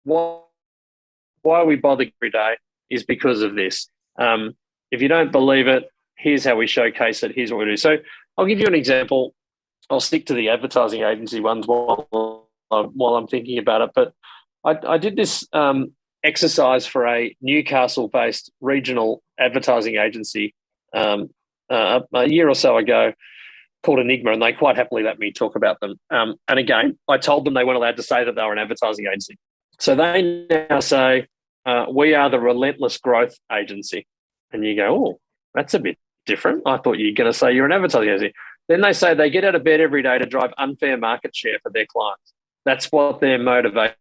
Why we bother every day is because of this. If you don't believe it, here's how we showcase it. Here's what we do. So I'll give you an example. I'll stick to the advertising agency ones while I'm thinking about it. But I did this exercise for a Newcastle-based regional advertising agency a year or so ago called Enigma, and they quite happily let me talk about them. And again, I told them they weren't allowed to say that they were an advertising agency. So they now say, we are the relentless growth agency. And you go, oh, that's a bit different. I thought you were going to say you're an advertising agency. Then they say they get out of bed every day to drive unfair market share for their clients. That's what they're motivated,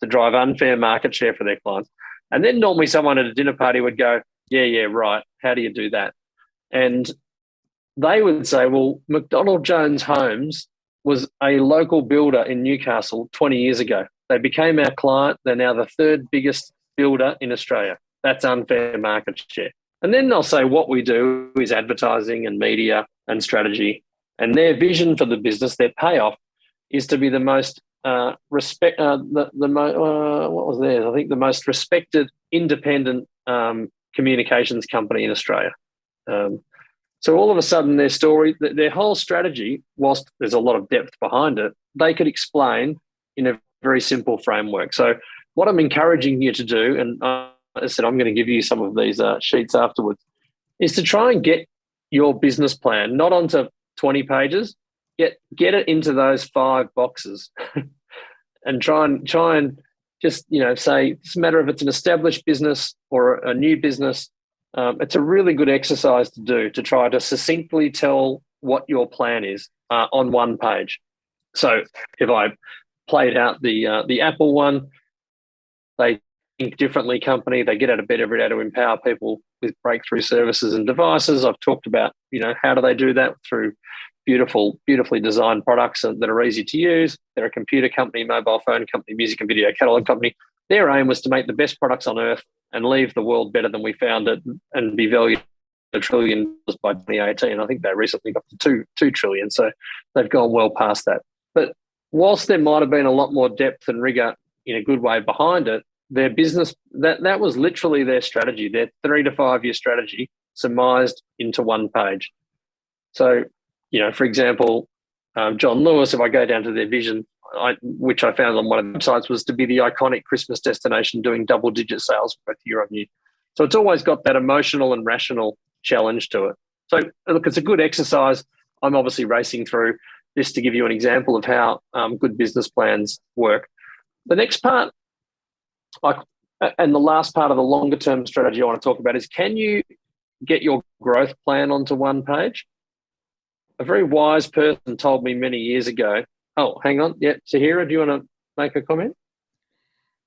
to drive unfair market share for their clients. And then normally someone at a dinner party would go, yeah, right. How do you do that? And they would say, well, McDonald Jones Homes was a local builder in Newcastle 20 years ago. They became our client. They're now the 3rd biggest builder in Australia. That's unfair market share. And then they'll say what we do is advertising and media and strategy. And their vision for the business, their payoff, is to be the most what was theirs? I think the most respected independent communications company in Australia. So all of a sudden their story, their whole strategy, whilst there's a lot of depth behind it, they could explain in a very simple framework. So what I'm encouraging you to do, and I said I'm going to give you some of these sheets afterwards, is to try and get your business plan not onto 20 pages, get it into those 5 boxes and try and just, say it doesn't matter if it's an established business or a new business. It's a really good exercise to do, to try to succinctly tell what your plan is on 1 page. So if I played out the Apple one, they think differently company. They get out of bed every day to empower people with breakthrough services and devices. I've talked about, how do they do that? Through beautifully designed products that are easy to use. They're a computer company, mobile phone company, music and video catalog company. Their aim was to make the best products on earth and leave the world better than we found it, and be valued $1 trillion by 2018. I think they recently got to $2 trillion. So they've gone well past that. But whilst there might have been a lot more depth and rigor in a good way behind it, their business, that was literally their strategy, their 3 to 5 year strategy surmised into 1 page. So, for example, John Lewis, if I go down to their vision, which I found on one of the websites, was to be the iconic Christmas destination doing double-digit sales growth year on year. So it's always got that emotional and rational challenge to it. So look, it's a good exercise. I'm obviously racing through this to give you an example of how good business plans work. The next part, and the last part of the longer-term strategy I want to talk about is, can you get your growth plan onto 1 page? A very wise person told me many years ago. Oh, hang on. Yeah, Tahira, do you want to make a comment?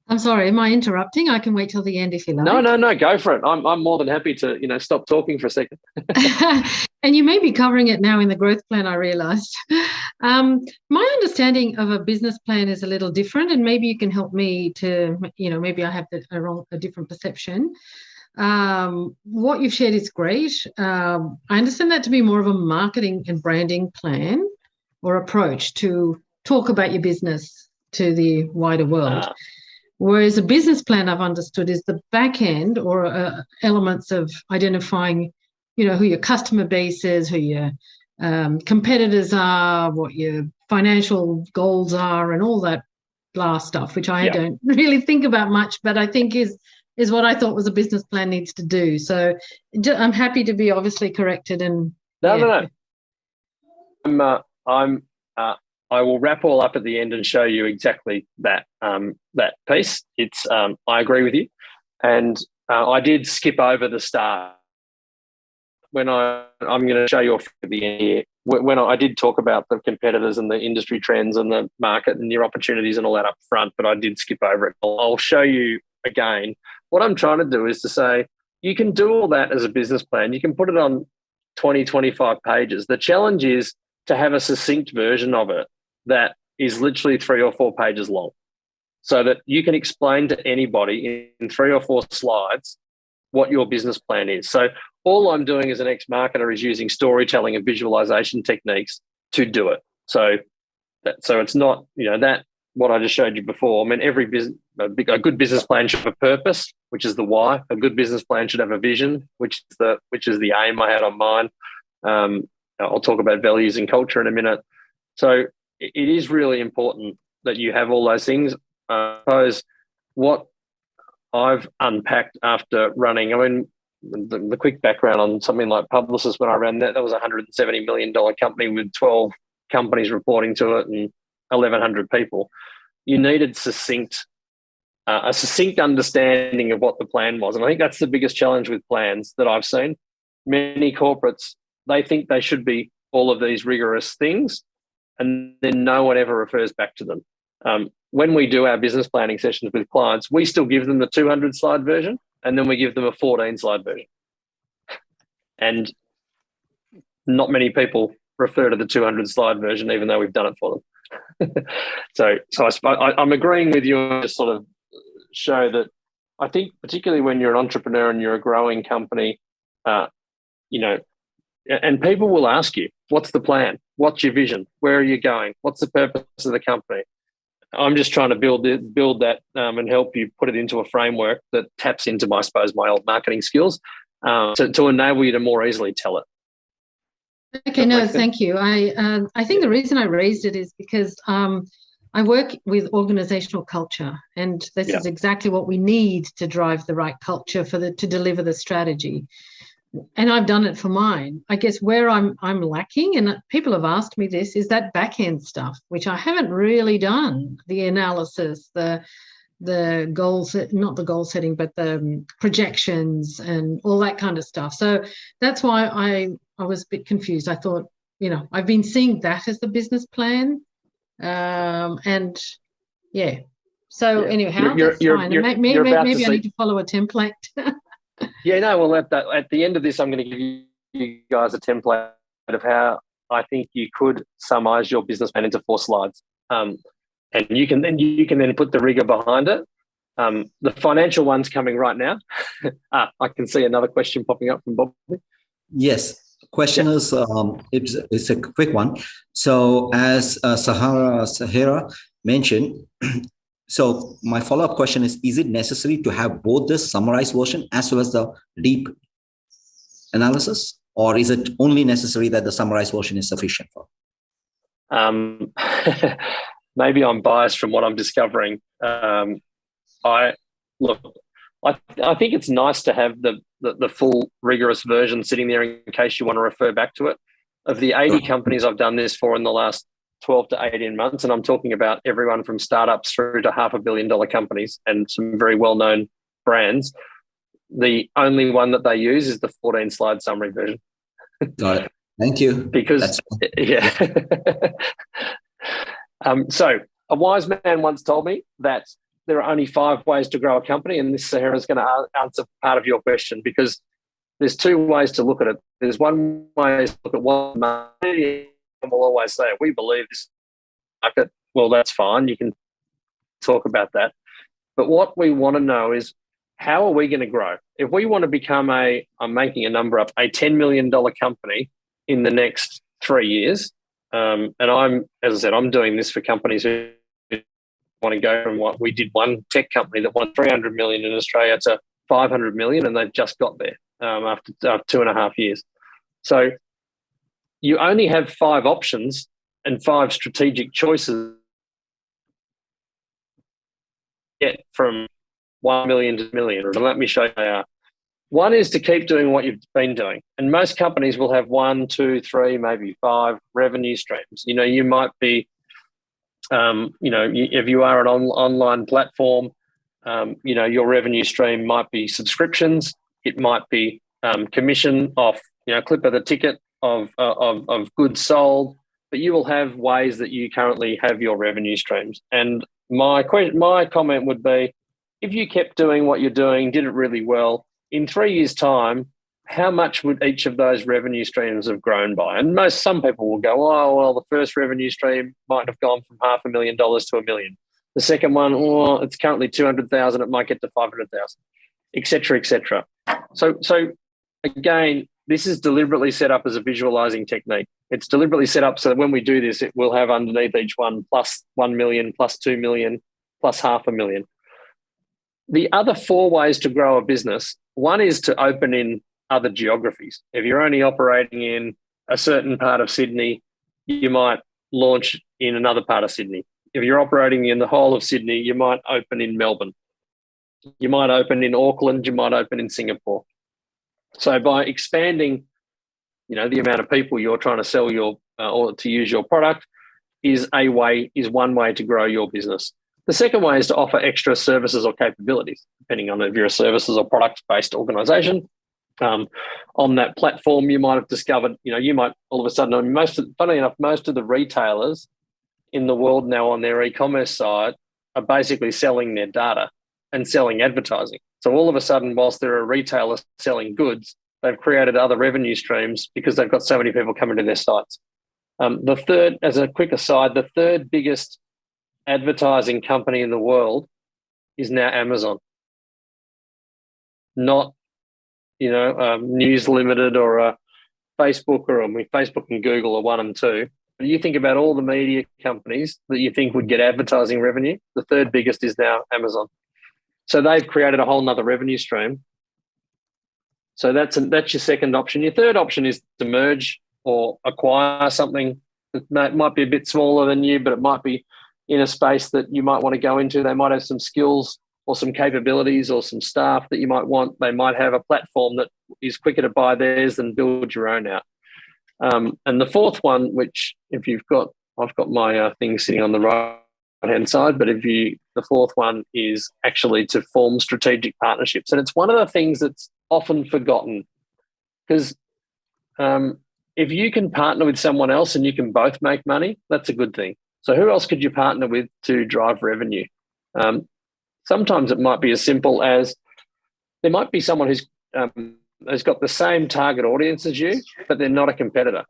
I'm sorry, am I interrupting? I can wait till the end if you like. No, go for it. I'm more than happy to, stop talking for a second. And you may be covering it now in the growth plan, I realised. My understanding of a business plan is a little different, and maybe you can help me to, maybe I have a different perception. What you've shared is great. I understand that to be more of a marketing and branding plan or approach to talk about your business to the wider world. Whereas a business plan, I've understood, is the back end or elements of identifying, who your customer base is, who your competitors are, what your financial goals are, and all that blah stuff, which I don't really think about much, but I think is what I thought was a business plan needs to do. So I'm happy to be obviously corrected. And no. I will wrap all up at the end and show you exactly that piece. It's I agree with you, and I did skip over the start when I'm going to show you off at the end here. When I did talk about the competitors and the industry trends and the market and your opportunities and all that up front, but I did skip over it. I'll show you again. What I'm trying to do is to say you can do all that as a business plan. You can put it on 20, 25 pages. The challenge is to have a succinct version of it that is literally 3 or 4 pages long, so that you can explain to anybody in 3 or 4 slides what your business plan is. So all I'm doing as an ex-marketer is using storytelling and visualization techniques to do it. So it's not, that what I just showed you before. I mean, every business, a good business plan should have a purpose, which is the why. A good business plan should have a vision, which is the aim I had on mine. I'll talk about values and culture in a minute. So it is really important that you have all those things. I suppose what I've unpacked after running, I mean, the quick background on something like Publicis, when I ran that was a $170 million company with 12 companies reporting to it and 1,100 people. You needed a succinct understanding of what the plan was. And I think that's the biggest challenge with plans that I've seen. Many corporates, they think they should be all of these rigorous things, and then no one ever refers back to them. When we do our business planning sessions with clients, we still give them the 200-slide version, and then we give them a 14-slide version. And not many people refer to the 200-slide version, even though we've done it for them. So I'm agreeing with you to sort of show that I think particularly when you're an entrepreneur and you're a growing company, and people will ask you, what's the plan? What's your vision? Where are you going? What's the purpose of the company? I'm just trying to build that and help you put it into a framework that taps into, I suppose, my old marketing skills to enable you to more easily tell it. Okay, no, thank you. I think the reason I raised it is because I work with organizational culture, and this is exactly what we need to drive the right culture to deliver the strategy. And I've done it for mine. I guess where I'm lacking, and people have asked me this, is that back end stuff, which I haven't really done. The analysis, the goals, not the goal setting, but the projections and all that kind of stuff. So that's why I was a bit confused. I thought, I've been seeing that as the business plan. And yeah. So anyhow, that's fine. Maybe I need to follow a template. Yeah, no, well, at the end of this, I'm going to give you guys a template of how I think you could summarize your business plan into 4 slides. And you can then put the rigor behind it. The financial one's coming right now. I can see another question popping up from Bobby. Yes. Question is, it's a quick one. So as Sahara mentioned, so my follow-up question is it necessary to have both the summarized version as well as the deep analysis, or is it only necessary that the summarized version is sufficient for? Maybe I'm biased from what I'm discovering. I think it's nice to have the full rigorous version sitting there in case you want to refer back to it. Of the 80 companies I've done this for in the last 12 to 18 months, and I'm talking about everyone from startups through to $500 million companies and some very well-known brands, the only one that they use is the 14-slide summary version. Got it. Thank you. Because, so a wise man once told me that there are only 5 ways to grow a company, and this, Sahara, is going to answer part of your question, because there's 2 ways to look at it. There's one way to look at what money, and we'll always say, we believe this market. Well, that's fine. You can talk about that. But what we want to know is, how are we going to grow? If we want to become I'm making a number up, a $10 million company in the next 3 years, And as I said, I'm doing this for companies who want to go from what we did, one tech company that won 300 million in Australia to 500 million, and they've just got there after 2.5 years. So you only have 5 options and 5 strategic choices to get from 1 million to million. Let me show you how. One is to keep doing what you've been doing. And most companies will have 1, 2, 3, maybe 5 revenue streams. You might be, if you are an online platform, your revenue stream might be subscriptions. It might be commission off, clip of the ticket of goods sold. But you will have ways that you currently have your revenue streams. And my comment would be, if you kept doing what you're doing, did it really well, in 3 years' time, how much would each of those revenue streams have grown by? And some people will go, oh, well, the first revenue stream might have gone from $500,000 to $1 million. The second one, oh, it's currently 200,000. It might get to 500,000, et cetera, et cetera. So again, this is deliberately set up as a visualizing technique. It's deliberately set up so that when we do this, it will have underneath each one plus 1 million, plus 2 million, plus $500,000. The other 4 ways to grow a business, one is to open in other geographies. If you're only operating in a certain part of Sydney, you might launch in another part of Sydney. If you're operating in the whole of Sydney, you might open in Melbourne. You might open in Auckland, you might open in Singapore. So by expanding, the amount of people you're trying to sell or to use your product is one way to grow your business. The second way is to offer extra services or capabilities, depending on if you're a services or product-based organization. On that platform, you might have discovered, you might all of a sudden, funny enough, most of the retailers in the world now on their e-commerce side are basically selling their data and selling advertising. So all of a sudden, whilst they're a retailer selling goods, they've created other revenue streams because they've got so many people coming to their sites. The third, as a quick aside, the third biggest advertising company in the world is now Amazon, not News Limited or Facebook, Facebook and Google are 1 and 2. But you think about all the media companies that you think would get advertising revenue, the third biggest is now Amazon. So they've created a whole nother revenue stream. So that's your second option. Your third option is to merge or acquire something that might be a bit smaller than you, but it might be in a space that you might want to go into. They might have some skills or some capabilities or some staff that you might want. They might have a platform that is quicker to buy theirs than build your own out. And the fourth one, which I've got my thing sitting on the right-hand side, but the fourth one is actually to form strategic partnerships. And it's one of the things that's often forgotten because if you can partner with someone else and you can both make money, that's a good thing. So who else could you partner with to drive revenue? Sometimes it might be as simple as there might be someone who's got the same target audience as you, but they're not a competitor.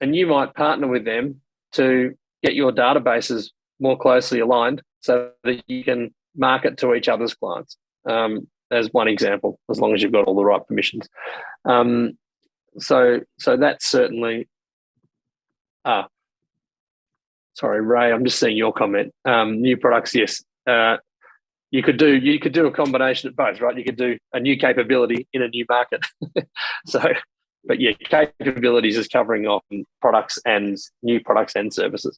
And you might partner with them to get your databases more closely aligned so that you can market to each other's clients, as one example, as long as you've got all the right permissions. So that's certainly... Sorry, Ray, I'm just seeing your comment. New products, yes. You could do a combination of both, right? You could do a new capability in a new market. But yeah, capabilities is covering off products and new products and services.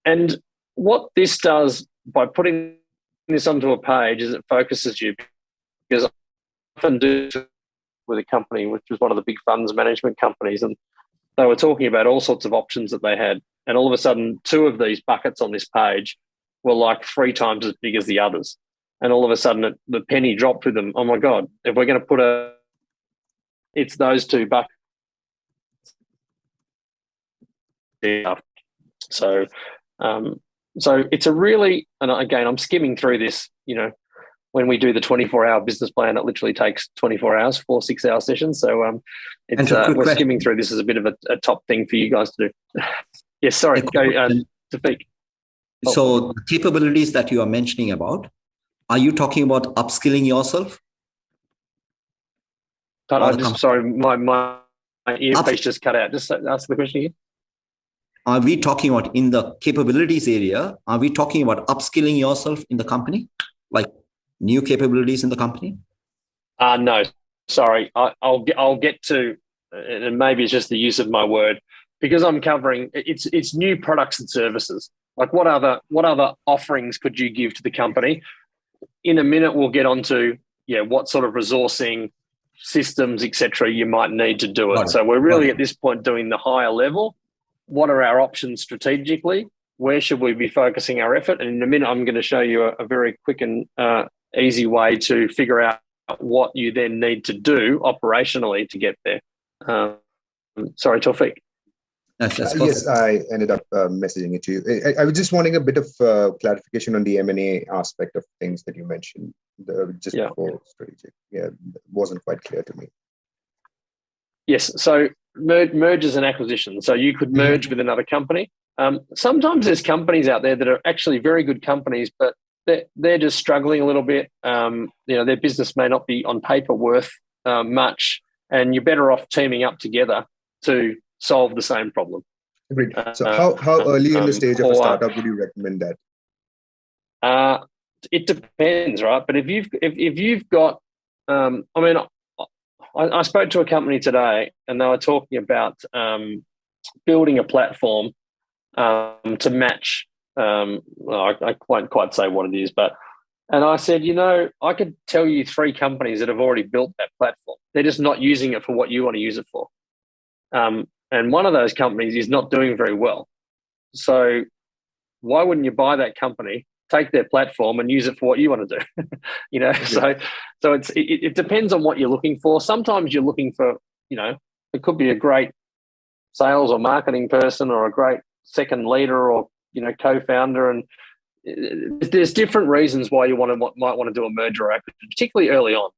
And what this does by putting this onto a page is it focuses you, because I often do with a company, which was one of the big funds management companies, and they were talking about all sorts of options that they had. And all of a sudden, 2 of these buckets on this page were like 3 times as big as the others. And all of a sudden, the penny dropped with them. Oh, my God, if we're going to put it's those 2 buckets. So it's a really, and again, I'm skimming through this, when we do the 24-hour business plan, it literally takes 24 hours, 4 6-hour sessions. So we're skimming through this as a bit of a top thing for you guys to do. Yes, sorry, go, Tafiq. So the capabilities that you are mentioning about, are you talking about upskilling yourself? Sorry, my earpiece just cut out. Just ask the question again. are we talking about in the capabilities area? Are we talking about upskilling yourself in the company, like new capabilities in the company? No, sorry. I'll get to, and maybe it's just the use of my word, because I'm covering it's new products and services. Like what other offerings could you give to the company? In a minute, we'll get onto what sort of resourcing, systems, etc. you might need to do it. Right. So we're really at this point doing the higher level. What are our options strategically? Where should we be focusing our effort? And in a minute, I'm going to show you a very quick and easy way to figure out what you then need to do operationally to get there. Sorry, Tawfiq. Yes, I ended up messaging it to you. I was just wanting a bit of clarification on the M&A aspect of things that you mentioned before strategic. Yeah, it wasn't quite clear to me. Yes, so mergers and acquisitions. So you could merge with another company. Sometimes there's companies out there that are actually very good companies, but they're just struggling a little bit. Their business may not be on paper worth much, and you're better off teaming up together to solve the same problem. Agreed. So how early in the stage of a startup would you recommend that? It depends, right? But if you've got, I spoke to a company today, and they were talking about building a platform to match. I won't quite say what it is, and I said, I could tell you 3 companies that have already built that platform. They're just not using it for what you want to use it for. And one of those companies is not doing very well. So why wouldn't you buy that company, take their platform and use it for what you want to do? Yeah. So it depends on what you're looking for. Sometimes you're looking for, it could be a great sales or marketing person or a great second leader or, co-founder. And there's different reasons why you might want to do a merger or acquisition, particularly early on.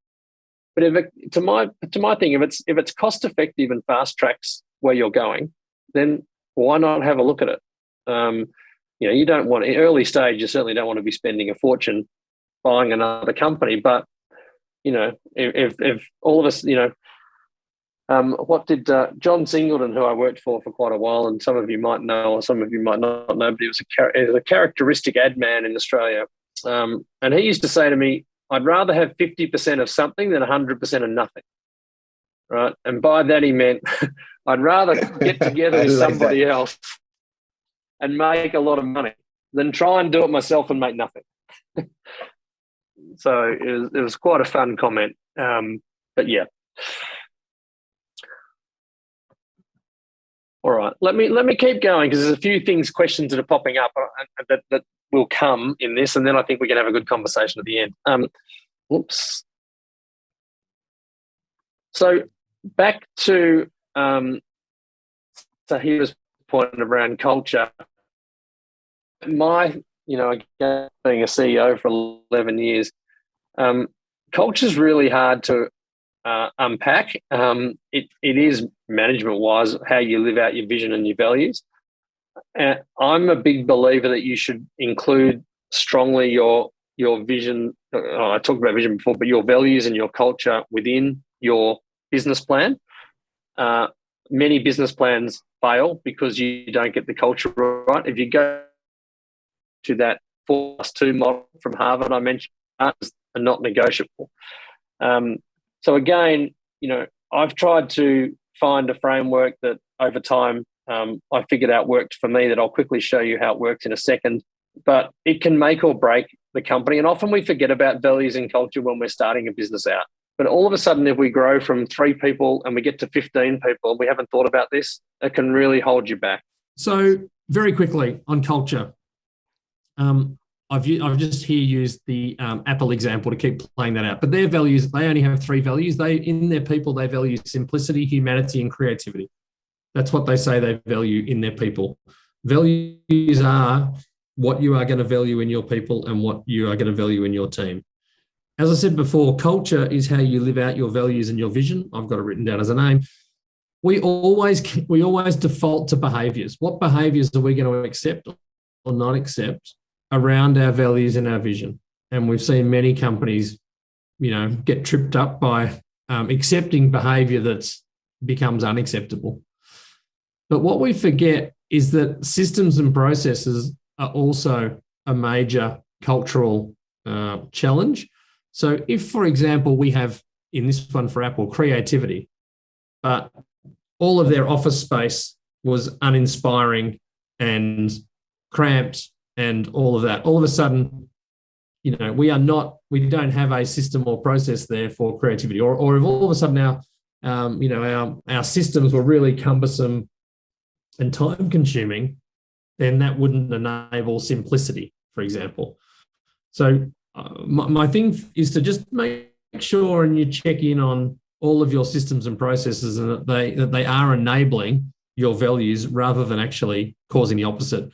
But to my thing, if it's cost effective and fast tracks where you're going, then why not have a look at it? You don't want, in early stage, you certainly don't want to be spending a fortune buying another company. But if all of us, what did John Singleton, who I worked for quite a while, and some of you might know, or some of you might not know, but he was a characteristic ad man in Australia, and he used to say to me, I'd rather have 50% of something than 100% of nothing, right? And by that he meant I'd rather get together with somebody else and make a lot of money than try and do it myself and make nothing. So it was quite a fun comment, but yeah. All right, let me keep going, because there's a few questions that are popping up that will come in this, and then I think we can have a good conversation at the end. Whoops. So back to Tahira's point around culture. Again, being a CEO for 11 years, culture is really hard to unpack. It is management-wise how you live out your vision and your values. I'm a big believer that you should include strongly your vision. I talked about vision before, but your values and your culture within your business plan. Many business plans fail because you don't get the culture right. If you go to that 4+2 model from Harvard I mentioned, are not negotiable. So again, I've tried to find a framework that over time I figured out worked for me, that I'll quickly show you how it works in a second. But it can make or break the company. And often we forget about values and culture when we're starting a business out. But all of a sudden, if we grow from 3 people and we get to 15 people, we haven't thought about this, it can really hold you back. So very quickly on culture, I've just here used the Apple example to keep playing that out. But their values, they only have 3 values. In their people, they value simplicity, humanity, and creativity. That's what they say they value in their people. Values are what you are going to value in your people and what you are going to value in your team. As I said before, culture is how you live out your values and your vision. I've got it written down as a name. We always default to behaviours. What behaviours are we going to accept or not accept around our values and our vision? And we've seen many companies, get tripped up by accepting behaviour that becomes unacceptable. But what we forget is that systems and processes are also a major cultural challenge. So if, for example, we have in this one for Apple, creativity, but all of their office space was uninspiring and cramped and all of that, all of a sudden, we don't have a system or process there for creativity. Or if all of a sudden our systems were really cumbersome and time consuming, then that wouldn't enable simplicity, for example. So my thing is to just make sure and you check in on all of your systems and processes and that they are enabling your values rather than actually causing the opposite.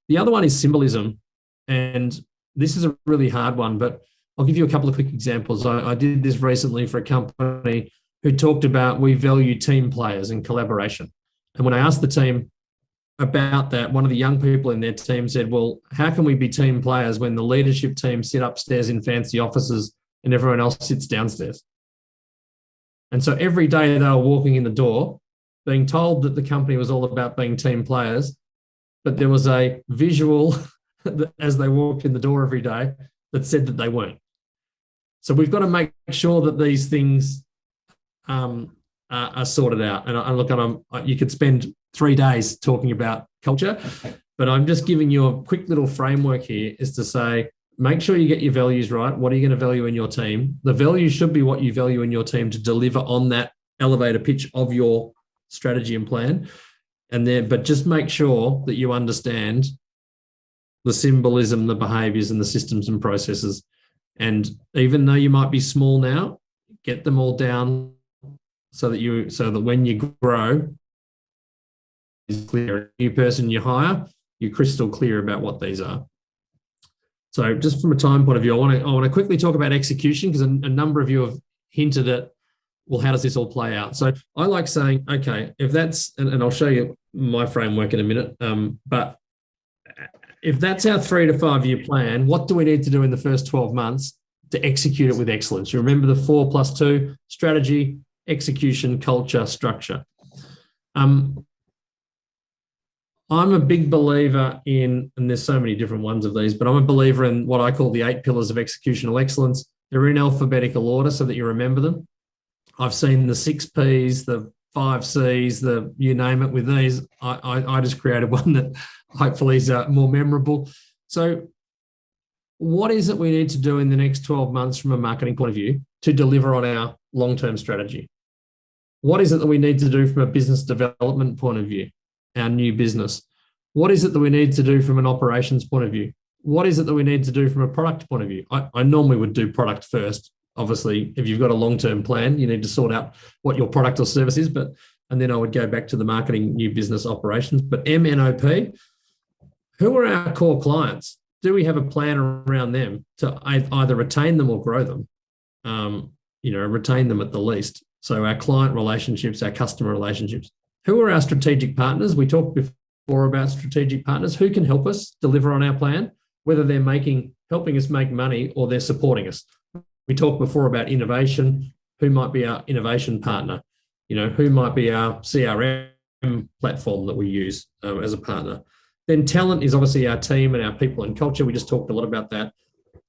The other one is symbolism. And this is a really hard one, but I'll give you a couple of quick examples. I did this recently for a company who talked about we value team players and collaboration. And when I asked the team about that, one of the young people in their team said, well, how can we be team players when the leadership team sit upstairs in fancy offices and everyone else sits downstairs? And so every day they were walking in the door, being told that the company was all about being team players, but there was a visual as they walked in the door every day that said that they weren't. So we've got to make sure that these things are sorted out. And look, you could spend 3 days talking about culture, but I'm just giving you a quick little framework here is to say, make sure you get your values right. What are you going to value in your team? The values should be what you value in your team to deliver on that elevator pitch of your strategy and plan. But just make sure that you understand the symbolism, the behaviors, and the systems and processes. And even though you might be small now, get them all down so that when you grow, is clear. New person you hire, you're crystal clear about what these are. So just from a time point of view, I want to quickly talk about execution because a number of you have hinted at, well, how does this all play out? So I like saying, okay, if that's, and I'll show you my framework in a minute, but if that's our 3 to 5 year plan, what do we need to do in the first 12 months to execute it with excellence? You remember the 4+2: strategy, execution, culture, structure. I'm a big believer in, and there's so many different ones of these, but I'm a believer in what I call the 8 pillars of executional excellence. They're in alphabetical order so that you remember them. I've seen the 6 Ps, the 5 Cs, the you name it with these. I just created one that hopefully is more memorable. So what is it we need to do in the next 12 months from a marketing point of view to deliver on our long-term strategy? What is it that we need to do from a business development point of view? Our new business. What is it that we need to do from an operations point of view? What is it that we need to do from a product point of view? I normally would do product first. Obviously, if you've got a long-term plan, you need to sort out what your product or service is, and then I would go back to the marketing, new business, operations. But MNOP, who are our core clients? Do we have a plan around them to either retain them or grow them? Retain them at the least. So our client relationships, our customer relationships. Who are our strategic partners? We talked before about strategic partners. Who can help us deliver on our plan, whether they're helping us make money or they're supporting us? We talked before about innovation. Who might be our innovation partner? Who might be our CRM platform that we use as a partner? Then talent is obviously our team and our people and culture. We just talked a lot about that.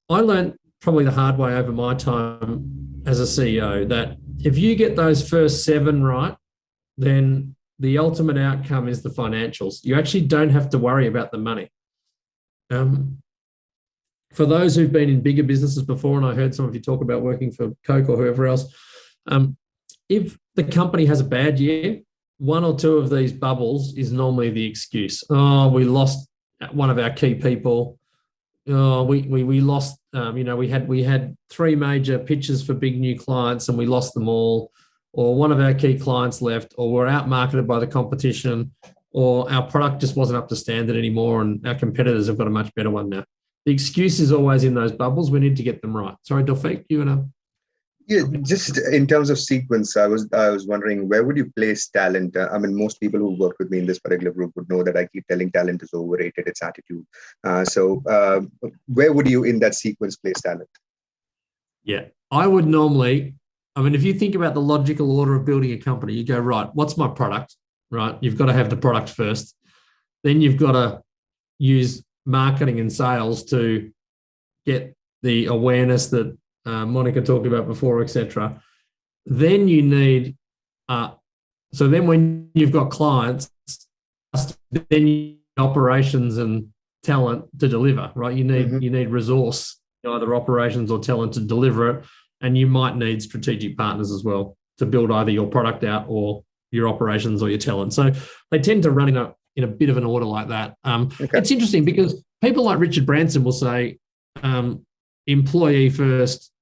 I learned probably the hard way over my time as a CEO that if you get those first 7 right, then the ultimate outcome is the financials. You actually don't have to worry about the money. For those who've been in bigger businesses before, and I heard some of you talk about working for Coke or whoever else, if the company has a bad year, 1 or 2 of these bubbles is normally the excuse. Oh, we lost one of our key people. Oh, we lost. We had 3 major pitches for big new clients and we lost them all. Or one of our key clients left, or we're outmarketed by the competition, or our product just wasn't up to standard anymore and our competitors have got a much better one now. The excuse is always in those bubbles. We need to get them right. Sorry, Tawfiq, you want to? Yeah, just in terms of sequence, I was wondering, where would you place talent? Most people who work with me in this particular group would know that I keep telling talent is overrated, it's attitude. So where would you in that sequence place talent? Yeah, I would normally, if you think about the logical order of building a company, you go, right, what's my product, right? You've got to have the product first. Then you've got to use marketing and sales to get the awareness that Monica talked about before, etc. Then you need, so then when you've got clients, then you need operations and talent to deliver, right? You need resource, either operations or talent to deliver it, and you might need strategic partners as well to build either your product out or your operations or your talent. So they tend to run in a bit of an order like that. It's interesting because people like Richard Branson will say employee first,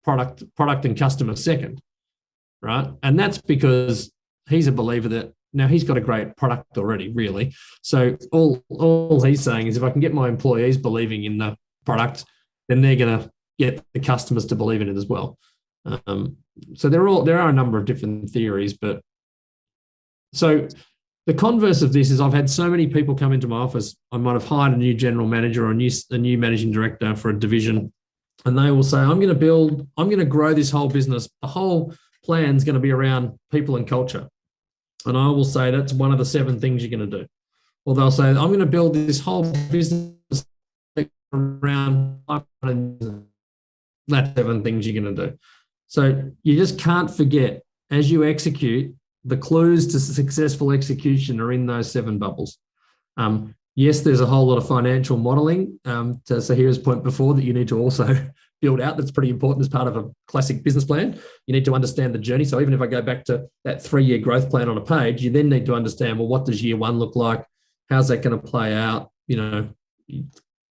product and customer second, right? And that's because he's a believer that now he's got a great product already, really. So all he's saying is if I can get my employees believing in the product, then they're going to get the customers to believe in it as well. So there are a number of different theories, but so the converse of this is I've had so many people come into my office. I might have hired a new general manager or a new managing director for a division, and they will say, I'm going to grow this whole business. The whole plan's going to be around people and culture. And I will say that's one of the 7 things you're going to do. Or they'll say, I'm going to build this whole business around that's 7 things you're going to do. So you just can't forget, as you execute, the clues to successful execution are in those 7 bubbles. Yes, there's a whole lot of financial modeling, to Sahira's point before, that you need to also build out. That's pretty important as part of a classic business plan. You need to understand the journey. So even if I go back to that 3-year growth plan on a page, you then need to understand, well, what does year 1 look like? How's that going to play out?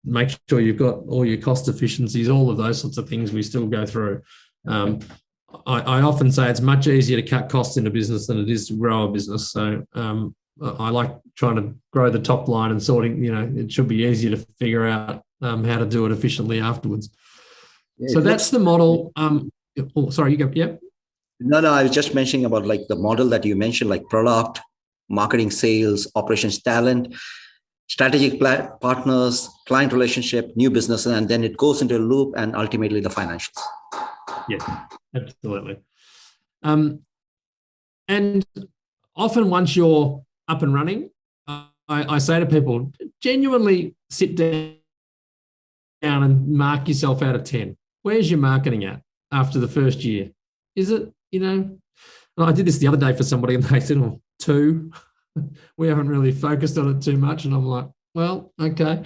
Make sure you've got all your cost efficiencies, all of those sorts of things we still go through. I often say it's much easier to cut costs in a business than it is to grow a business. So I like trying to grow the top line and sorting, it should be easier to figure out how to do it efficiently afterwards. So that's the model. Sorry, you go. Yeah. No, I was just mentioning about like the model that you mentioned, like product, marketing, sales, operations, talent, strategic partners, client relationship, new business, and then it goes into a loop and ultimately the financials. Yes, absolutely. And often once you're up and running, I say to people, genuinely sit down and mark yourself out of 10. Where's your marketing at after the first year? Is it, I did this the other day for somebody and they said, 2. We haven't really focused on it too much. And I'm like, well, okay.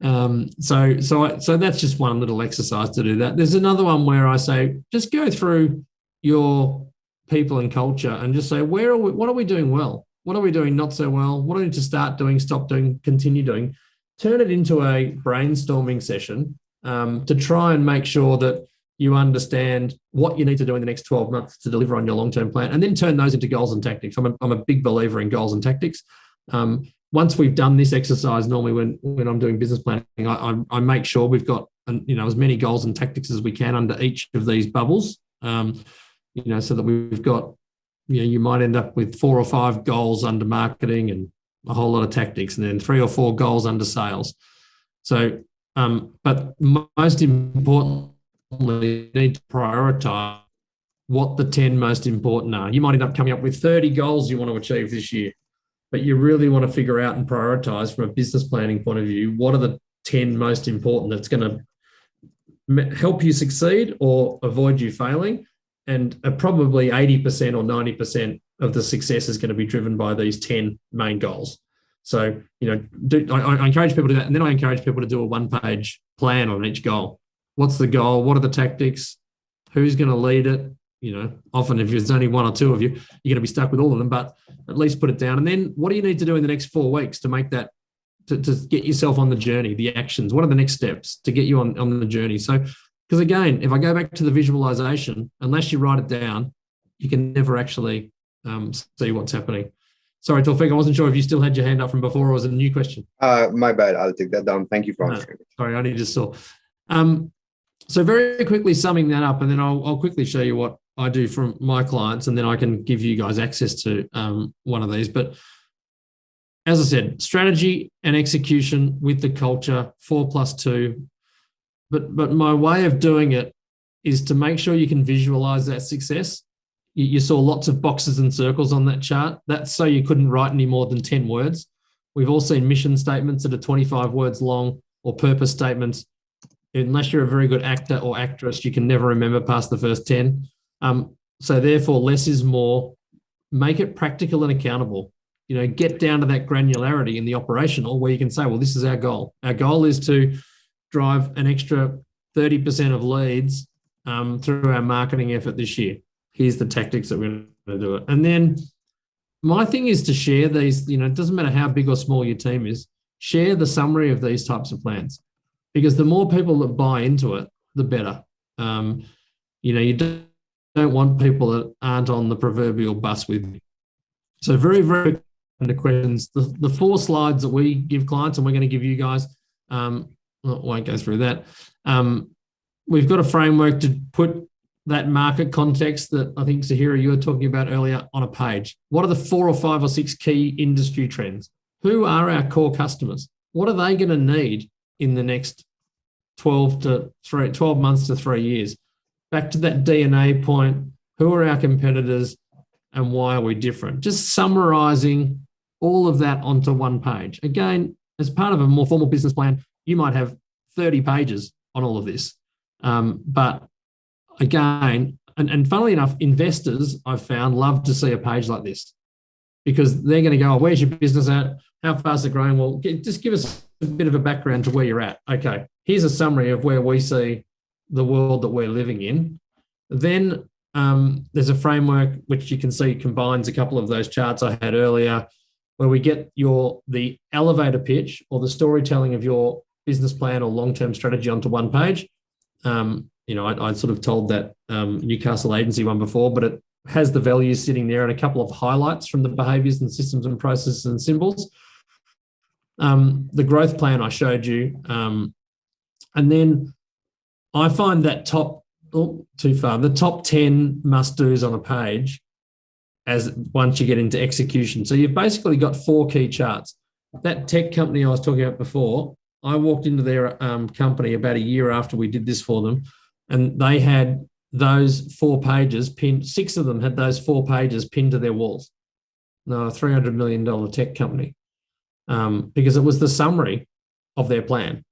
So that's just one little exercise to do that. There's another one where I say, just go through your people and culture and just say, what are we doing well? What are we doing not so well? What do we need to start doing, stop doing, continue doing? Turn it into a brainstorming session to try and make sure that you understand what you need to do in the next 12 months to deliver on your long-term plan, and then turn those into goals and tactics. I'm a big believer in goals and tactics. Once we've done this exercise, normally when I'm doing business planning, I make sure we've got as many goals and tactics as we can under each of these bubbles, so that we've got, you might end up with 4 or 5 goals under marketing and a whole lot of tactics, and then 3 or 4 goals under sales. So, but most importantly, you need to prioritize what the 10 most important are. You might end up coming up with 30 goals you want to achieve this year, but you really want to figure out and prioritize from a business planning point of view, what are the 10 most important that's going to help you succeed or avoid you failing. And probably 80% or 90% of the success is going to be driven by these 10 main goals. So, I encourage people to do that. And then I encourage people to do a 1-page plan on each goal. What's the goal? What are the tactics? Who's going to lead it? Often if there's only 1 or 2 of you, you're going to be stuck with all of them, but at least put it down. And then what do you need to do in the next 4 weeks to make that, to get yourself on the journey, the actions? What are the next steps to get you on the journey? So, because again, if I go back to the visualization, unless you write it down, you can never actually see what's happening. Sorry, Tawfiq, I wasn't sure if you still had your hand up from before or was it a new question? My bad. I'll take that down. Thank you for answering. Sorry, I only just saw. So very quickly summing that up, and then I'll quickly show you what I do from my clients, and then I can give you guys access to one of these. But as I said, strategy and execution with the culture, 4+2. But my way of doing it is to make sure you can visualize that success. you saw lots of boxes and circles on that chart. That's so you couldn't write any more than 10 words. We've all seen mission statements that are 25 words long, or purpose statements. Unless you're a very good actor or actress, you can never remember past the first 10. So therefore, less is more. Make it practical and accountable. Get down to that granularity in the operational where you can say, well, this is our goal. Our goal is to drive an extra 30% of leads through our marketing effort this year. Here's the tactics that we're going to do it. And then my thing is to share these, it doesn't matter how big or small your team is, share the summary of these types of plans, because the more people that buy into it, the better. You don't want people that aren't on the proverbial bus with you. So very, very into questions. The 4 slides that we give clients, and we're going to give you guys, I won't go through that. We've got a framework to put that market context that I think, Zahira, you were talking about earlier, on a page. What are the 4 or 5 or 6 key industry trends? Who are our core customers? What are they going to need in the next 12 months to 3 years? Back to that DNA point, who are our competitors and why are we different? Just summarizing all of that onto one page. Again, as part of a more formal business plan, you might have 30 pages on all of this. But again, and funnily enough, investors, I've found, love to see a page like this, because they're going to go, oh, where's your business at? How fast is it growing? Well, just give us a bit of a background to where you're at. Okay, here's a summary of where we see the world that we're living in. Then there's a framework which you can see combines a couple of those charts I had earlier, where we get the elevator pitch or the storytelling of your business plan or long-term strategy onto one page. I sort of told that Newcastle agency one before, but it has the values sitting there and a couple of highlights from the behaviours and systems and processes and symbols. The growth plan I showed you. And then I find that the top 10 must-dos on a page as once you get into execution. So you've basically got 4 key charts. That tech company I was talking about before, I walked into their company about a year after we did this for them, and they had those 4 pages pinned. 6 of them had those 4 pages pinned to their walls. No, a $300 million tech company, because it was the summary of their plan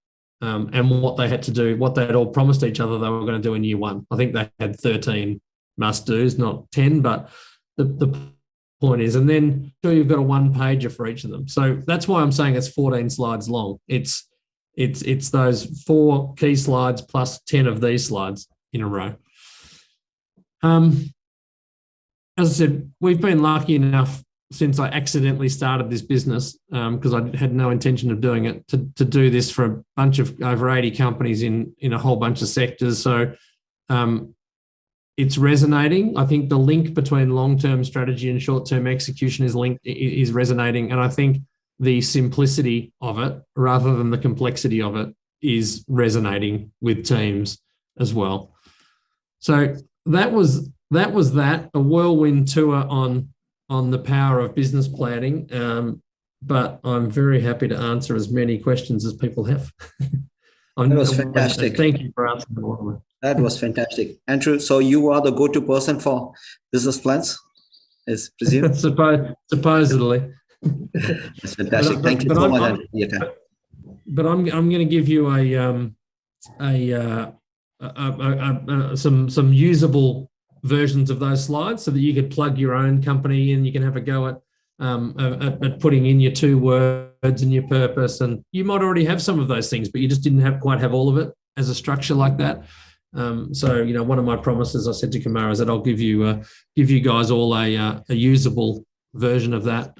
and what they had to do, what they had all promised each other they were going to do in year 1. I think they had 13 must-dos, not 10, but the point is, and then sure, you've got a 1-pager for each of them. So that's why I'm saying it's 14 slides long. It's those 4 key slides plus 10 of these slides in a row. As I said, we've been lucky enough since I accidentally started this business, because I had no intention of doing it, to do this for a bunch of over 80 companies in a whole bunch of sectors. So it's resonating. I think the link between long-term strategy and short-term execution is resonating. And I think the simplicity of it rather than the complexity of it is resonating with teams as well. So that was a whirlwind tour on the power of business planning. But I'm very happy to answer as many questions as people have. That was fantastic. Thank you for answering all of them. That was fantastic. Andrew, so you are the go-to person for business plans, is presumed? Supposedly. That's fantastic. Thank you so much. But I'm going to give you some usable versions of those slides so that you could plug your own company in. You can have a go at putting in your 2 words and your purpose, and you might already have some of those things, but you just didn't quite have all of it as a structure like that. So one of my promises I said to Kumar is that I'll give you guys all a usable version of that,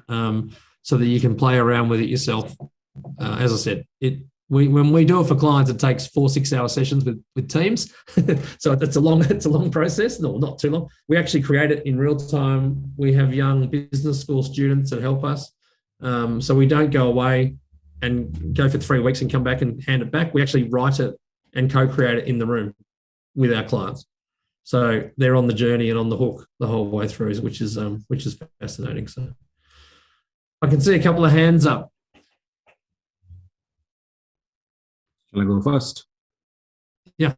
so that you can play around with it yourself. As I said, when we do it for clients, it takes 4-6 hour sessions with teams. So it's a long process. No, not too long. We actually create it in real time. We have young business school students that help us. So we don't go away and go for 3 weeks and come back and hand it back. We actually write it and co-create it in the room with our clients. So they're on the journey and on the hook the whole way through, which is fascinating. So I can see a couple of hands up. Shall I go first? Yeah.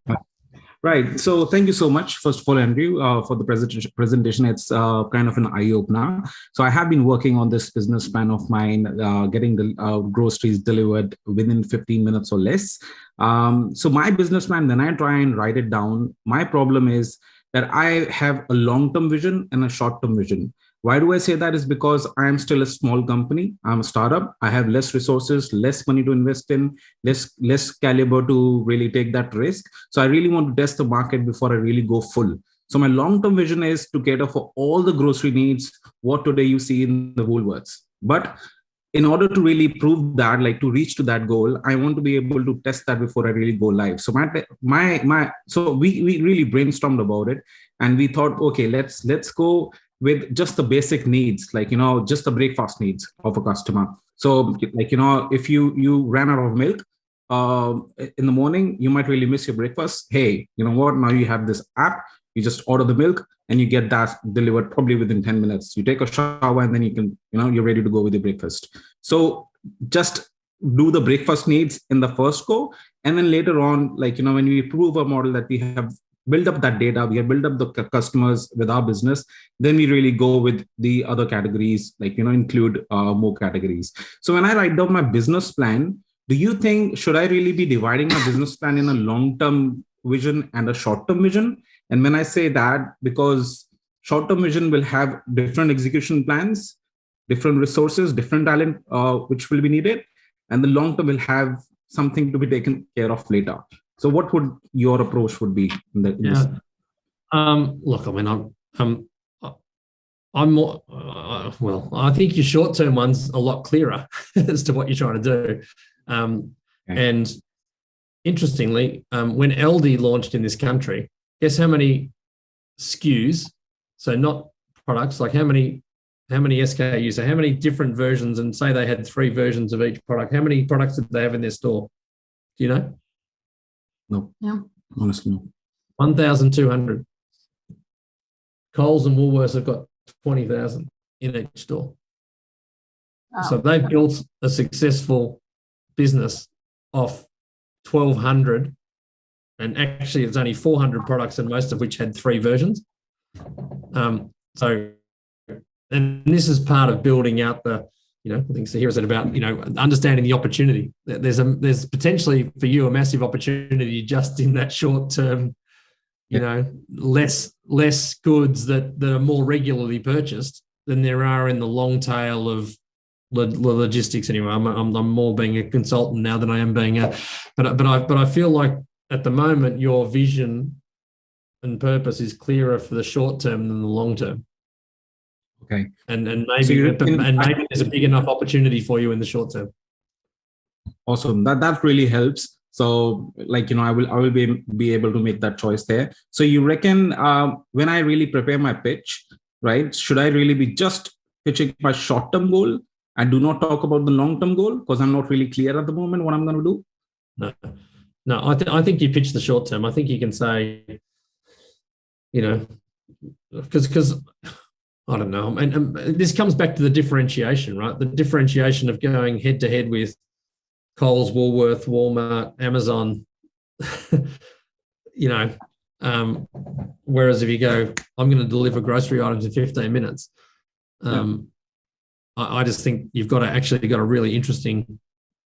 Right. So thank you so much, first of all, Andrew, for the presentation. It's kind of an eye-opener. So I have been working on this business plan of mine, getting the groceries delivered within 15 minutes or less. So my business plan, when I try and write it down, my problem is that I have a long-term vision and a short-term vision. Why do I say that? Is because I am still a small company. I'm a startup. I have less resources, less money to invest in, less caliber to really take that risk. So I really want to test the market before I really go full. So my long-term vision is to cater for all the grocery needs, what today you see in the Woolworths. But in order to really prove that, like to reach to that goal, I want to be able to test that before I really go live. So so we really brainstormed about it, and we thought, okay, let's go with just the basic needs, like, just the breakfast needs of a customer. So like, if you ran out of milk in the morning, you might really miss your breakfast. Hey, you know what? Now you have this app, you just order the milk and you get that delivered probably within 10 minutes. You take a shower and then you can, you're ready to go with your breakfast. So just do the breakfast needs in the first go. And then later on, like, when we prove a model that we have build up that data, we have built up the customers with our business, then we really go with the other categories, like, include more categories. So when I write down my business plan, do you think, should I really be dividing my business plan in a long-term vision and a short-term vision? And when I say that, because short-term vision will have different execution plans, different resources, different talent, which will be needed. And the long-term will have something to be taken care of later. So what would your approach would be in this? Look, I mean, I'm more, well, I think your short-term one's a lot clearer as to what you're trying to do. And interestingly, when Aldi launched in this country, guess how many SKUs, so not products, like how many SKUs, so how many different versions, and say they had 3 versions of each product, how many products did they have in their store? Do you know? No. Yeah. Honestly, no. 1,200. Coles and Woolworths have got 20,000 in each store. Oh. So they've built a successful business off 1,200, and actually it's only 400 products, and most of which had 3 versions. So, and this is part of building out the, I think Sahira said about, understanding the opportunity. There's potentially for you a massive opportunity just in that short term, less goods that are more regularly purchased than there are in the long tail of logistics. Anyway, I'm more being a consultant now than I am being but I feel like at the moment your vision and purpose is clearer for the short term than the long term. Okay. And maybe maybe there's a big enough opportunity for you in the short term. Awesome. That really helps. So, like, I will be able to make that choice there. So you reckon when I really prepare my pitch, right, should I really be just pitching my short-term goal and do not talk about the long-term goal because I'm not really clear at the moment what I'm going to do? No, I think you pitch the short term. I think you can say, because I don't know. And this comes back to the differentiation, right? The differentiation of going head to head with Coles, Woolworth, Walmart, Amazon, whereas if you go, I'm going to deliver grocery items in 15 minutes. I just think you've got a really interesting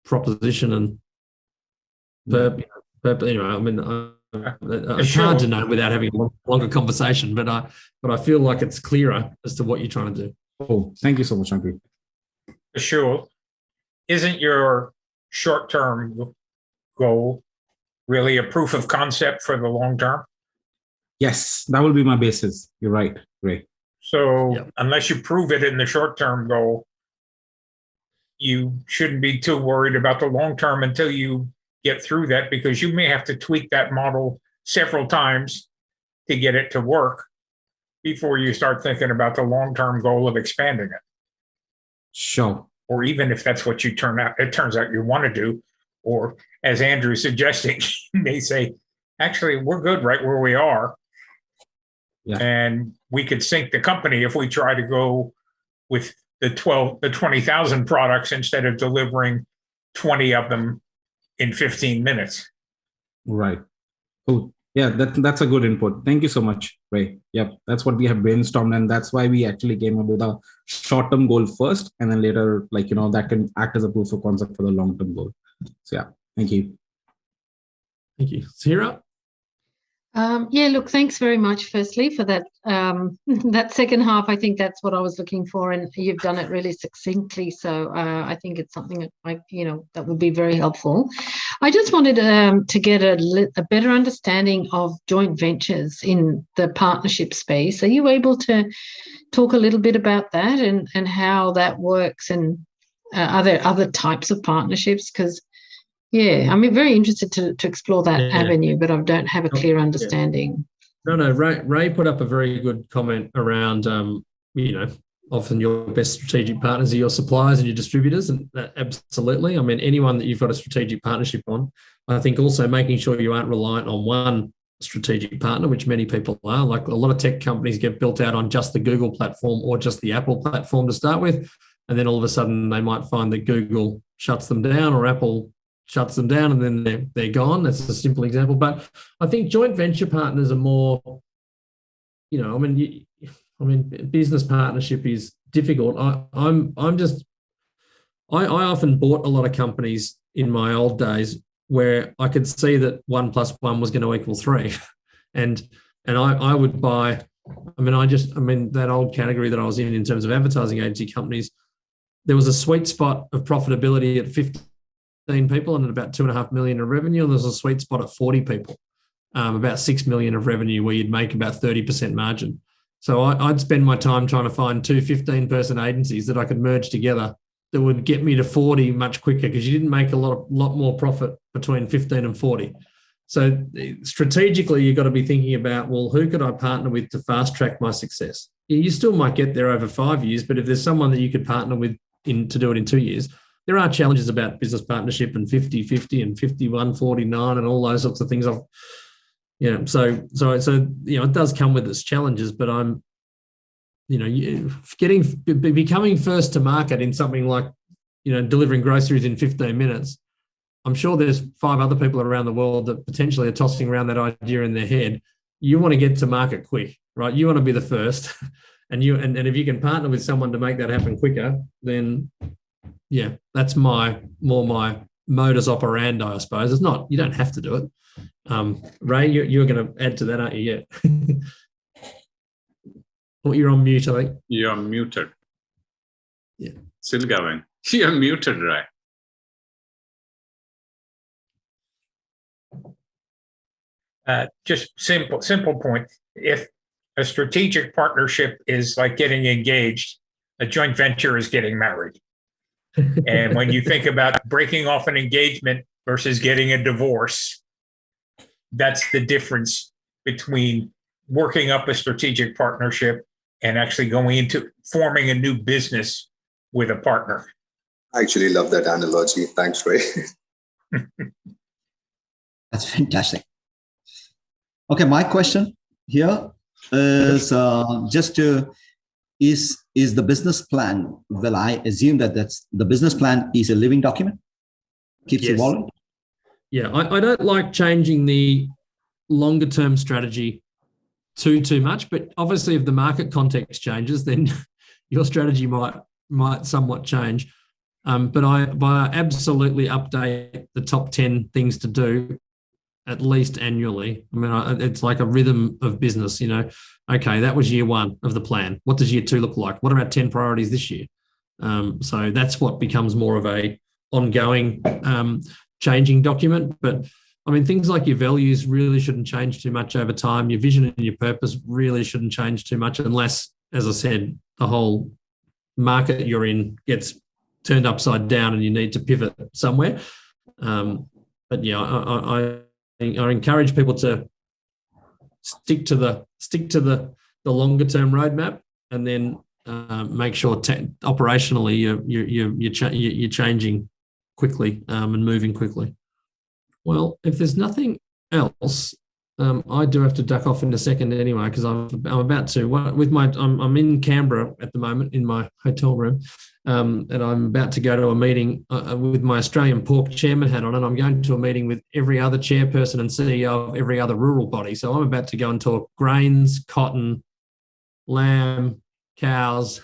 proposition and anyway, I mean, it's hard to know without having a longer conversation, but I feel like it's clearer as to what you're trying to do. Oh, thank you so much, Andrew. Sure. Isn't your short-term goal really a proof of concept for the long term? Yes, that will be my basis. You're right. Great. So unless you prove it in the short-term goal, you shouldn't be too worried about the long term until you get through that, because you may have to tweak that model several times to get it to work before you start thinking about the long-term goal of expanding it. Sure. Or even if that's what it turns out you want to do, or as Andrew's suggesting, you may say, actually, we're good right where we are. Yeah. And we could sink the company if we try to go with the 20,000 products instead of delivering 20 of them in 15 minutes. Right. Oh, Yeah, that's a good input. Thank you so much, Ray. Yep, that's what we have brainstormed, and that's why we actually came up with a short-term goal first, and then later, that can act as a proof of concept for the long-term goal. So yeah, thank you. Thank you. Sarah? Look, thanks very much, firstly, for that that second half. I think that's what I was looking for, and you've done it really succinctly. So I think it's something that that would be very helpful. I just wanted to get a better understanding of joint ventures in the partnership space. Are you able to talk a little bit about that and how that works, and are there other types of partnerships? Because I'm very interested to explore that avenue, but I don't have a clear understanding. No. Ray put up a very good comment around, often your best strategic partners are your suppliers and your distributors, and that, absolutely. I mean, anyone that you've got a strategic partnership on, I think also making sure you aren't reliant on one strategic partner, which many people are. Like a lot of tech companies get built out on just the Google platform or just the Apple platform to start with, and then all of a sudden they might find that Google shuts them down or Apple shuts them down, and then they're gone. That's a simple example. But I think joint venture partners are more, business partnership is difficult. I often bought a lot of companies in my old days where I could see that 1 + 1 was going to equal 3, and I would buy. That old category that I was in terms of advertising agency companies, there was a sweet spot of profitability at 15 people and at about 2.5 million of revenue, and there's a sweet spot at 40 people, about 6 million of revenue, where you'd make about 30% margin. So I'd spend my time trying to find 2 15-person agencies that I could merge together that would get me to 40 much quicker, because you didn't make a lot more profit between 15 and 40. So strategically, you've got to be thinking about, well, who could I partner with to fast track my success? You still might get there over 5 years, but if there's someone that you could partner with to do it in 2 years, there are challenges about business partnership and 50-50 and 51-49 and all those sorts of things. It does come with its challenges, but becoming first to market in something like, delivering groceries in 15 minutes. I'm sure there's 5 other people around the world that potentially are tossing around that idea in their head. You want to get to market quick, right? You want to be the first, and if you can partner with someone to make that happen quicker, then that's my modus operandi, I suppose. It's not, you don't have to do it. Ray, you're going to add to that, aren't you? Well, you're on mute, I think. You're muted. Yeah. Still going. You're muted, Ray. Just simple point. If a strategic partnership is like getting engaged, a joint venture is getting married. And when you think about breaking off an engagement versus getting a divorce, that's the difference between working up a strategic partnership and actually going into forming a new business with a partner. I actually love that analogy. Thanks, Ray. That's fantastic. Okay, my question here is is the business plan, well, I assume that's the business plan is a living document, keeps evolving? Yeah, I don't like changing the longer term strategy too much, but obviously if the market context changes, then your strategy might somewhat change. But I absolutely update the top 10 things to do at least annually. I mean, it's like a rhythm of business, Okay, that was year 1 of the plan. What does year 2 look like? What are our 10 priorities this year? So that's what becomes more of a ongoing changing document. But I mean, things like your values really shouldn't change too much over time. Your vision and your purpose really shouldn't change too much unless, as I said, the whole market you're in gets turned upside down and you need to pivot somewhere. But yeah, I encourage people to stick to the longer term roadmap, and then make sure operationally you're changing quickly and moving quickly. Well, if there's nothing else, I do have to duck off in a second anyway because I'm about to with my I'm in Canberra at the moment in my hotel room, and I'm about to go to a meeting with my Australian Pork chairman hat on, and I'm going to a meeting with every other chairperson and CEO of every other rural body. So I'm about to go and talk grains, cotton, lamb, cows,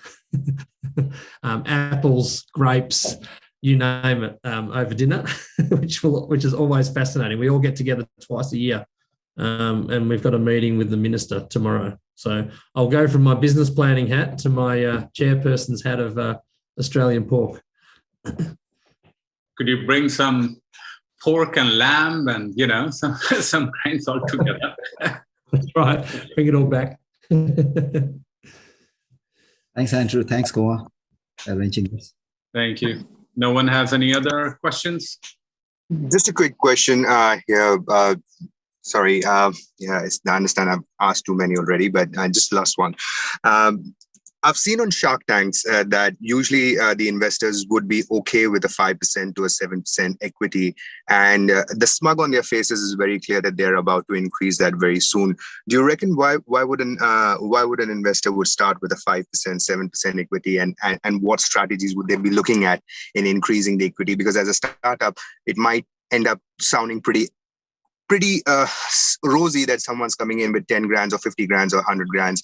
apples, grapes, you name it, over dinner, which is always fascinating. We all get together twice a year. And we've got a meeting with the minister tomorrow. So I'll go from my business planning hat to my chairperson's hat of Australian Pork. Could you bring some pork and lamb and, some grains all together? That's right. Bring it all back. Thanks, Andrew. Thanks, Kumar, arranging this. Thank you. No one has any other questions? Just a quick question here. Sorry, I understand I've asked too many already, but just last one. I've seen on Shark Tanks that usually the investors would be okay with a 5% to a 7% equity, and the smug on their faces is very clear that they're about to increase that very soon. Do you reckon why would an investor would start with a 5%, 7% equity, and what strategies would they be looking at in increasing the equity? Because as a startup, it might end up sounding pretty rosy that someone's coming in with 10 grand or 50 grand or 100 grand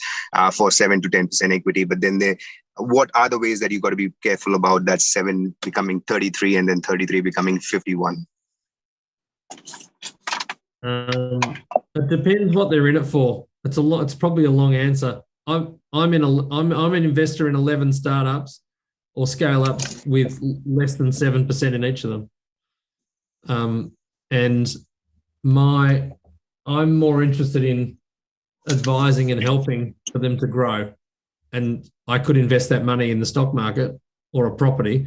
for 7 to 10% equity. But then what are the ways that you got to be careful about that 7 becoming 33 and then 33 becoming 51? It depends what they're in it for. It's probably a long answer. I'm an investor in 11 startups or scale ups with less than 7% in each of them. And I'm more interested in advising and helping for them to grow. And I could invest that money in the stock market or a property,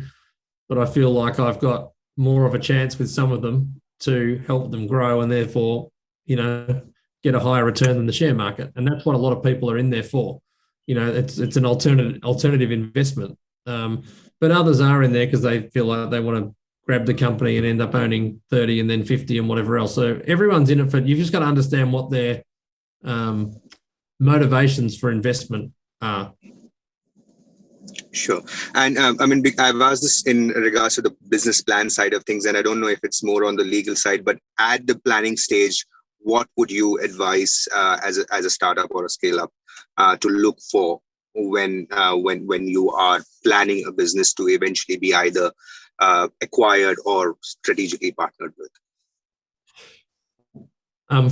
but I feel like I've got more of a chance with some of them to help them grow and therefore, get a higher return than the share market. And that's what a lot of people are in there for. It's an alternative investment. But others are in there because they feel like they want to grab the company and end up owning 30 and then 50 and whatever else. So everyone's in it for, you've just got to understand what their motivations for investment are. Sure. And I've asked this in regards to the business plan side of things, and I don't know if it's more on the legal side, but at the planning stage, what would you advise as a startup or a scale up to look for when you are planning a business to eventually be either acquired or strategically partnered with?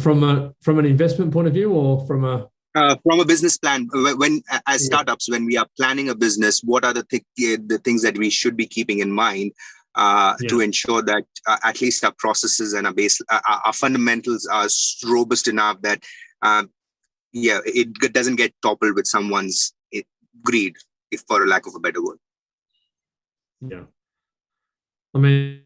From an investment point of view, or from a business plan, when as startups, when we are planning a business, what are the things that we should be keeping in mind to ensure that at least our processes and our fundamentals are robust enough that it doesn't get toppled with someone's greed, if for a lack of a better word. Yeah. I mean,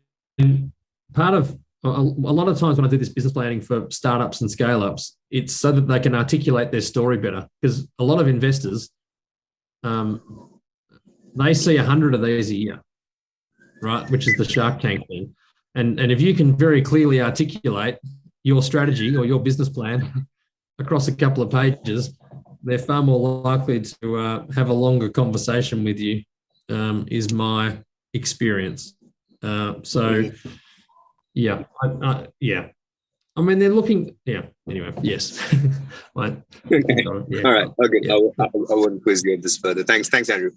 part of a lot of times when I do this business planning for startups and scale-ups, it's so that they can articulate their story better. Because a lot of investors, they see 100 of these a year, right? Which is the Shark Tank thing. And if you can very clearly articulate your strategy or your business plan across a couple of pages, they're far more likely to have a longer conversation with you, is my experience. I mean, they're looking. Yeah. Anyway, yes. Right. Okay. All right. Okay. Yeah. I wouldn't quiz you on this further. Thanks, Andrew.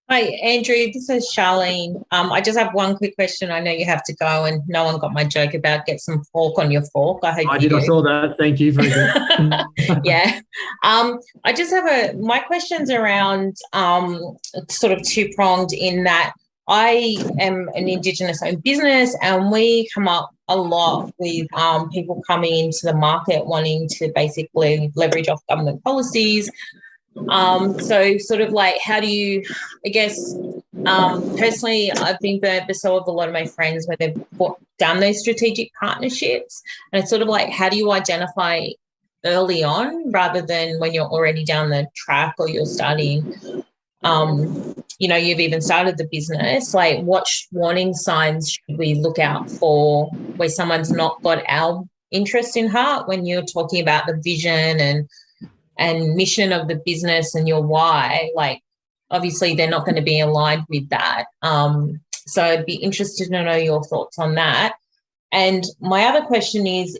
Hi, Andrew. This is Charlene. I just have one quick question. I know you have to go, and no one got my joke about get some fork on your fork. I hope I did. I saw that. Thank you. Very good. Yeah. I just have my question's around sort of two-pronged in that I am an Indigenous-owned business, and we come up a lot with people coming into the market wanting to basically leverage off government policies. So sort of like, how do you, I guess, personally, I've been burnt, but so have a lot of my friends where they've done those strategic partnerships. And it's sort of like, how do you identify early on rather than when you're already down the track or you're starting, you've even started the business, like what warning signs should we look out for where someone's not got our interest in heart when you're talking about the vision and mission of the business and your why. Like, obviously, they're not going to be aligned with that. So I'd be interested to know your thoughts on that. And my other question is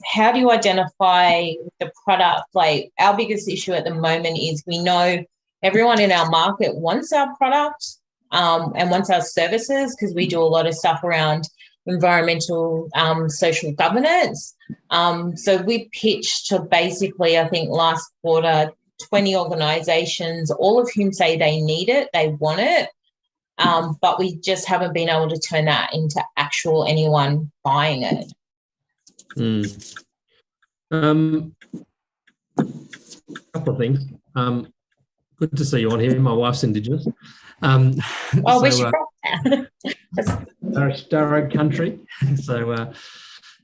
how do you identify the product? Like, our biggest issue at the moment is we know everyone in our market wants our product and wants our services, because we do a lot of stuff around environmental, social governance. So we pitched to basically, I think last quarter, 20 organisations, all of whom say they need it, they want it, but we just haven't been able to turn that into actual anyone buying it. Couple of things. Good to see you on here. My wife's Indigenous. Where's she from? Darug country. So,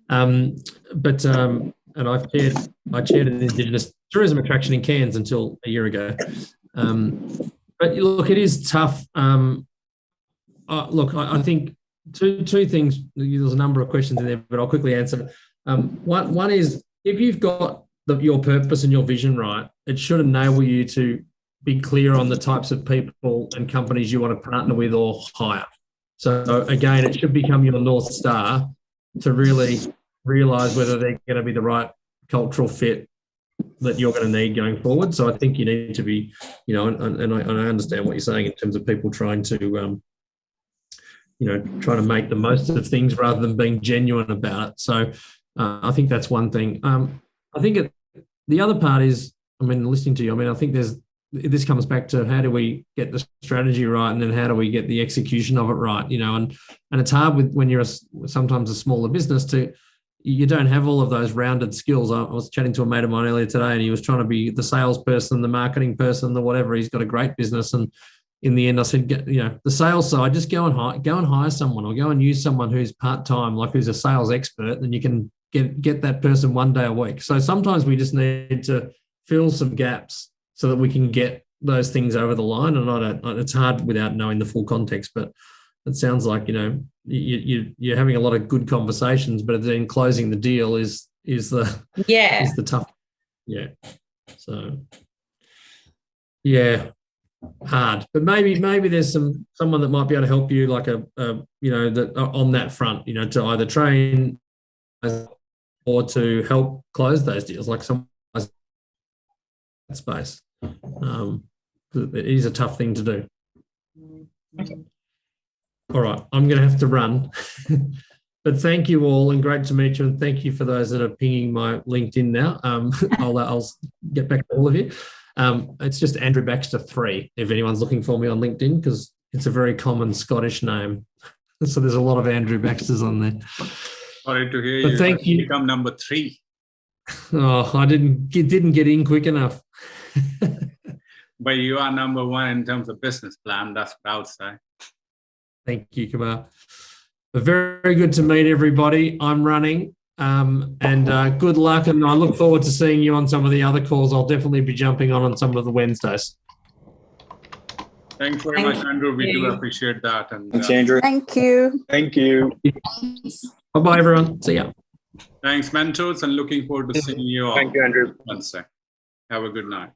and I chaired an Indigenous tourism attraction in Cairns until a year ago. But look, it is tough. I think two things. There's a number of questions in there, but I'll quickly answer. One is, if you've got your purpose and your vision right, it should enable you to be clear on the types of people and companies you want to partner with or hire. So again, it should become your North Star to really realise whether they're going to be the right cultural fit that you're going to need going forward. So I think you need to be, and I understand what you're saying in terms of people trying to, trying to make the most of things rather than being genuine about it. So I think that's one thing. I think the other part is, listening to you, I think this comes back to how do we get the strategy right, and then how do we get the execution of it right, and it's hard when you're sometimes a smaller business you don't have all of those rounded skills. I was chatting to a mate of mine earlier today, and he was trying to be the salesperson, the marketing person, the whatever. He's got a great business, and in the end, I said, the sales side, just go and hire someone, or go and use someone who's part-time, like who's a sales expert, and you can get that person one day a week. So sometimes we just need to fill some gaps so that we can get those things over the line. And it's hard without knowing the full context, but it sounds like, you're having a lot of good conversations, but then closing the deal is the tough. Yeah. So yeah, hard, but maybe there's someone that might be able to help you, like that on that front, to either train or to help close those deals, like some space. It is a tough thing to do. Okay. All right, I'm going to have to run. But thank you all, and great to meet you. And thank you for those that are pinging my LinkedIn now. I'll get back to all of you. It's just Andrew Baxter 3, if anyone's looking for me on LinkedIn, because it's a very common Scottish name. So there's a lot of Andrew Baxters on there. Sorry to hear. But thank you. Become number 3. Oh, I didn't get in quick enough. But you are number 1 in terms of business plan. That's what I would say. Thank you, Kumar. Very good to meet everybody. I'm running, and good luck. And I look forward to seeing you on some of the other calls. I'll definitely be jumping on some of the Wednesdays. Thanks very much, Andrew. We do appreciate that. And thanks, Andrew. Thank you. Thank you. Bye-bye, everyone. See ya. Thanks, mentors, and looking forward to seeing you all. Thank you, Andrew. Wednesday. Have a good night.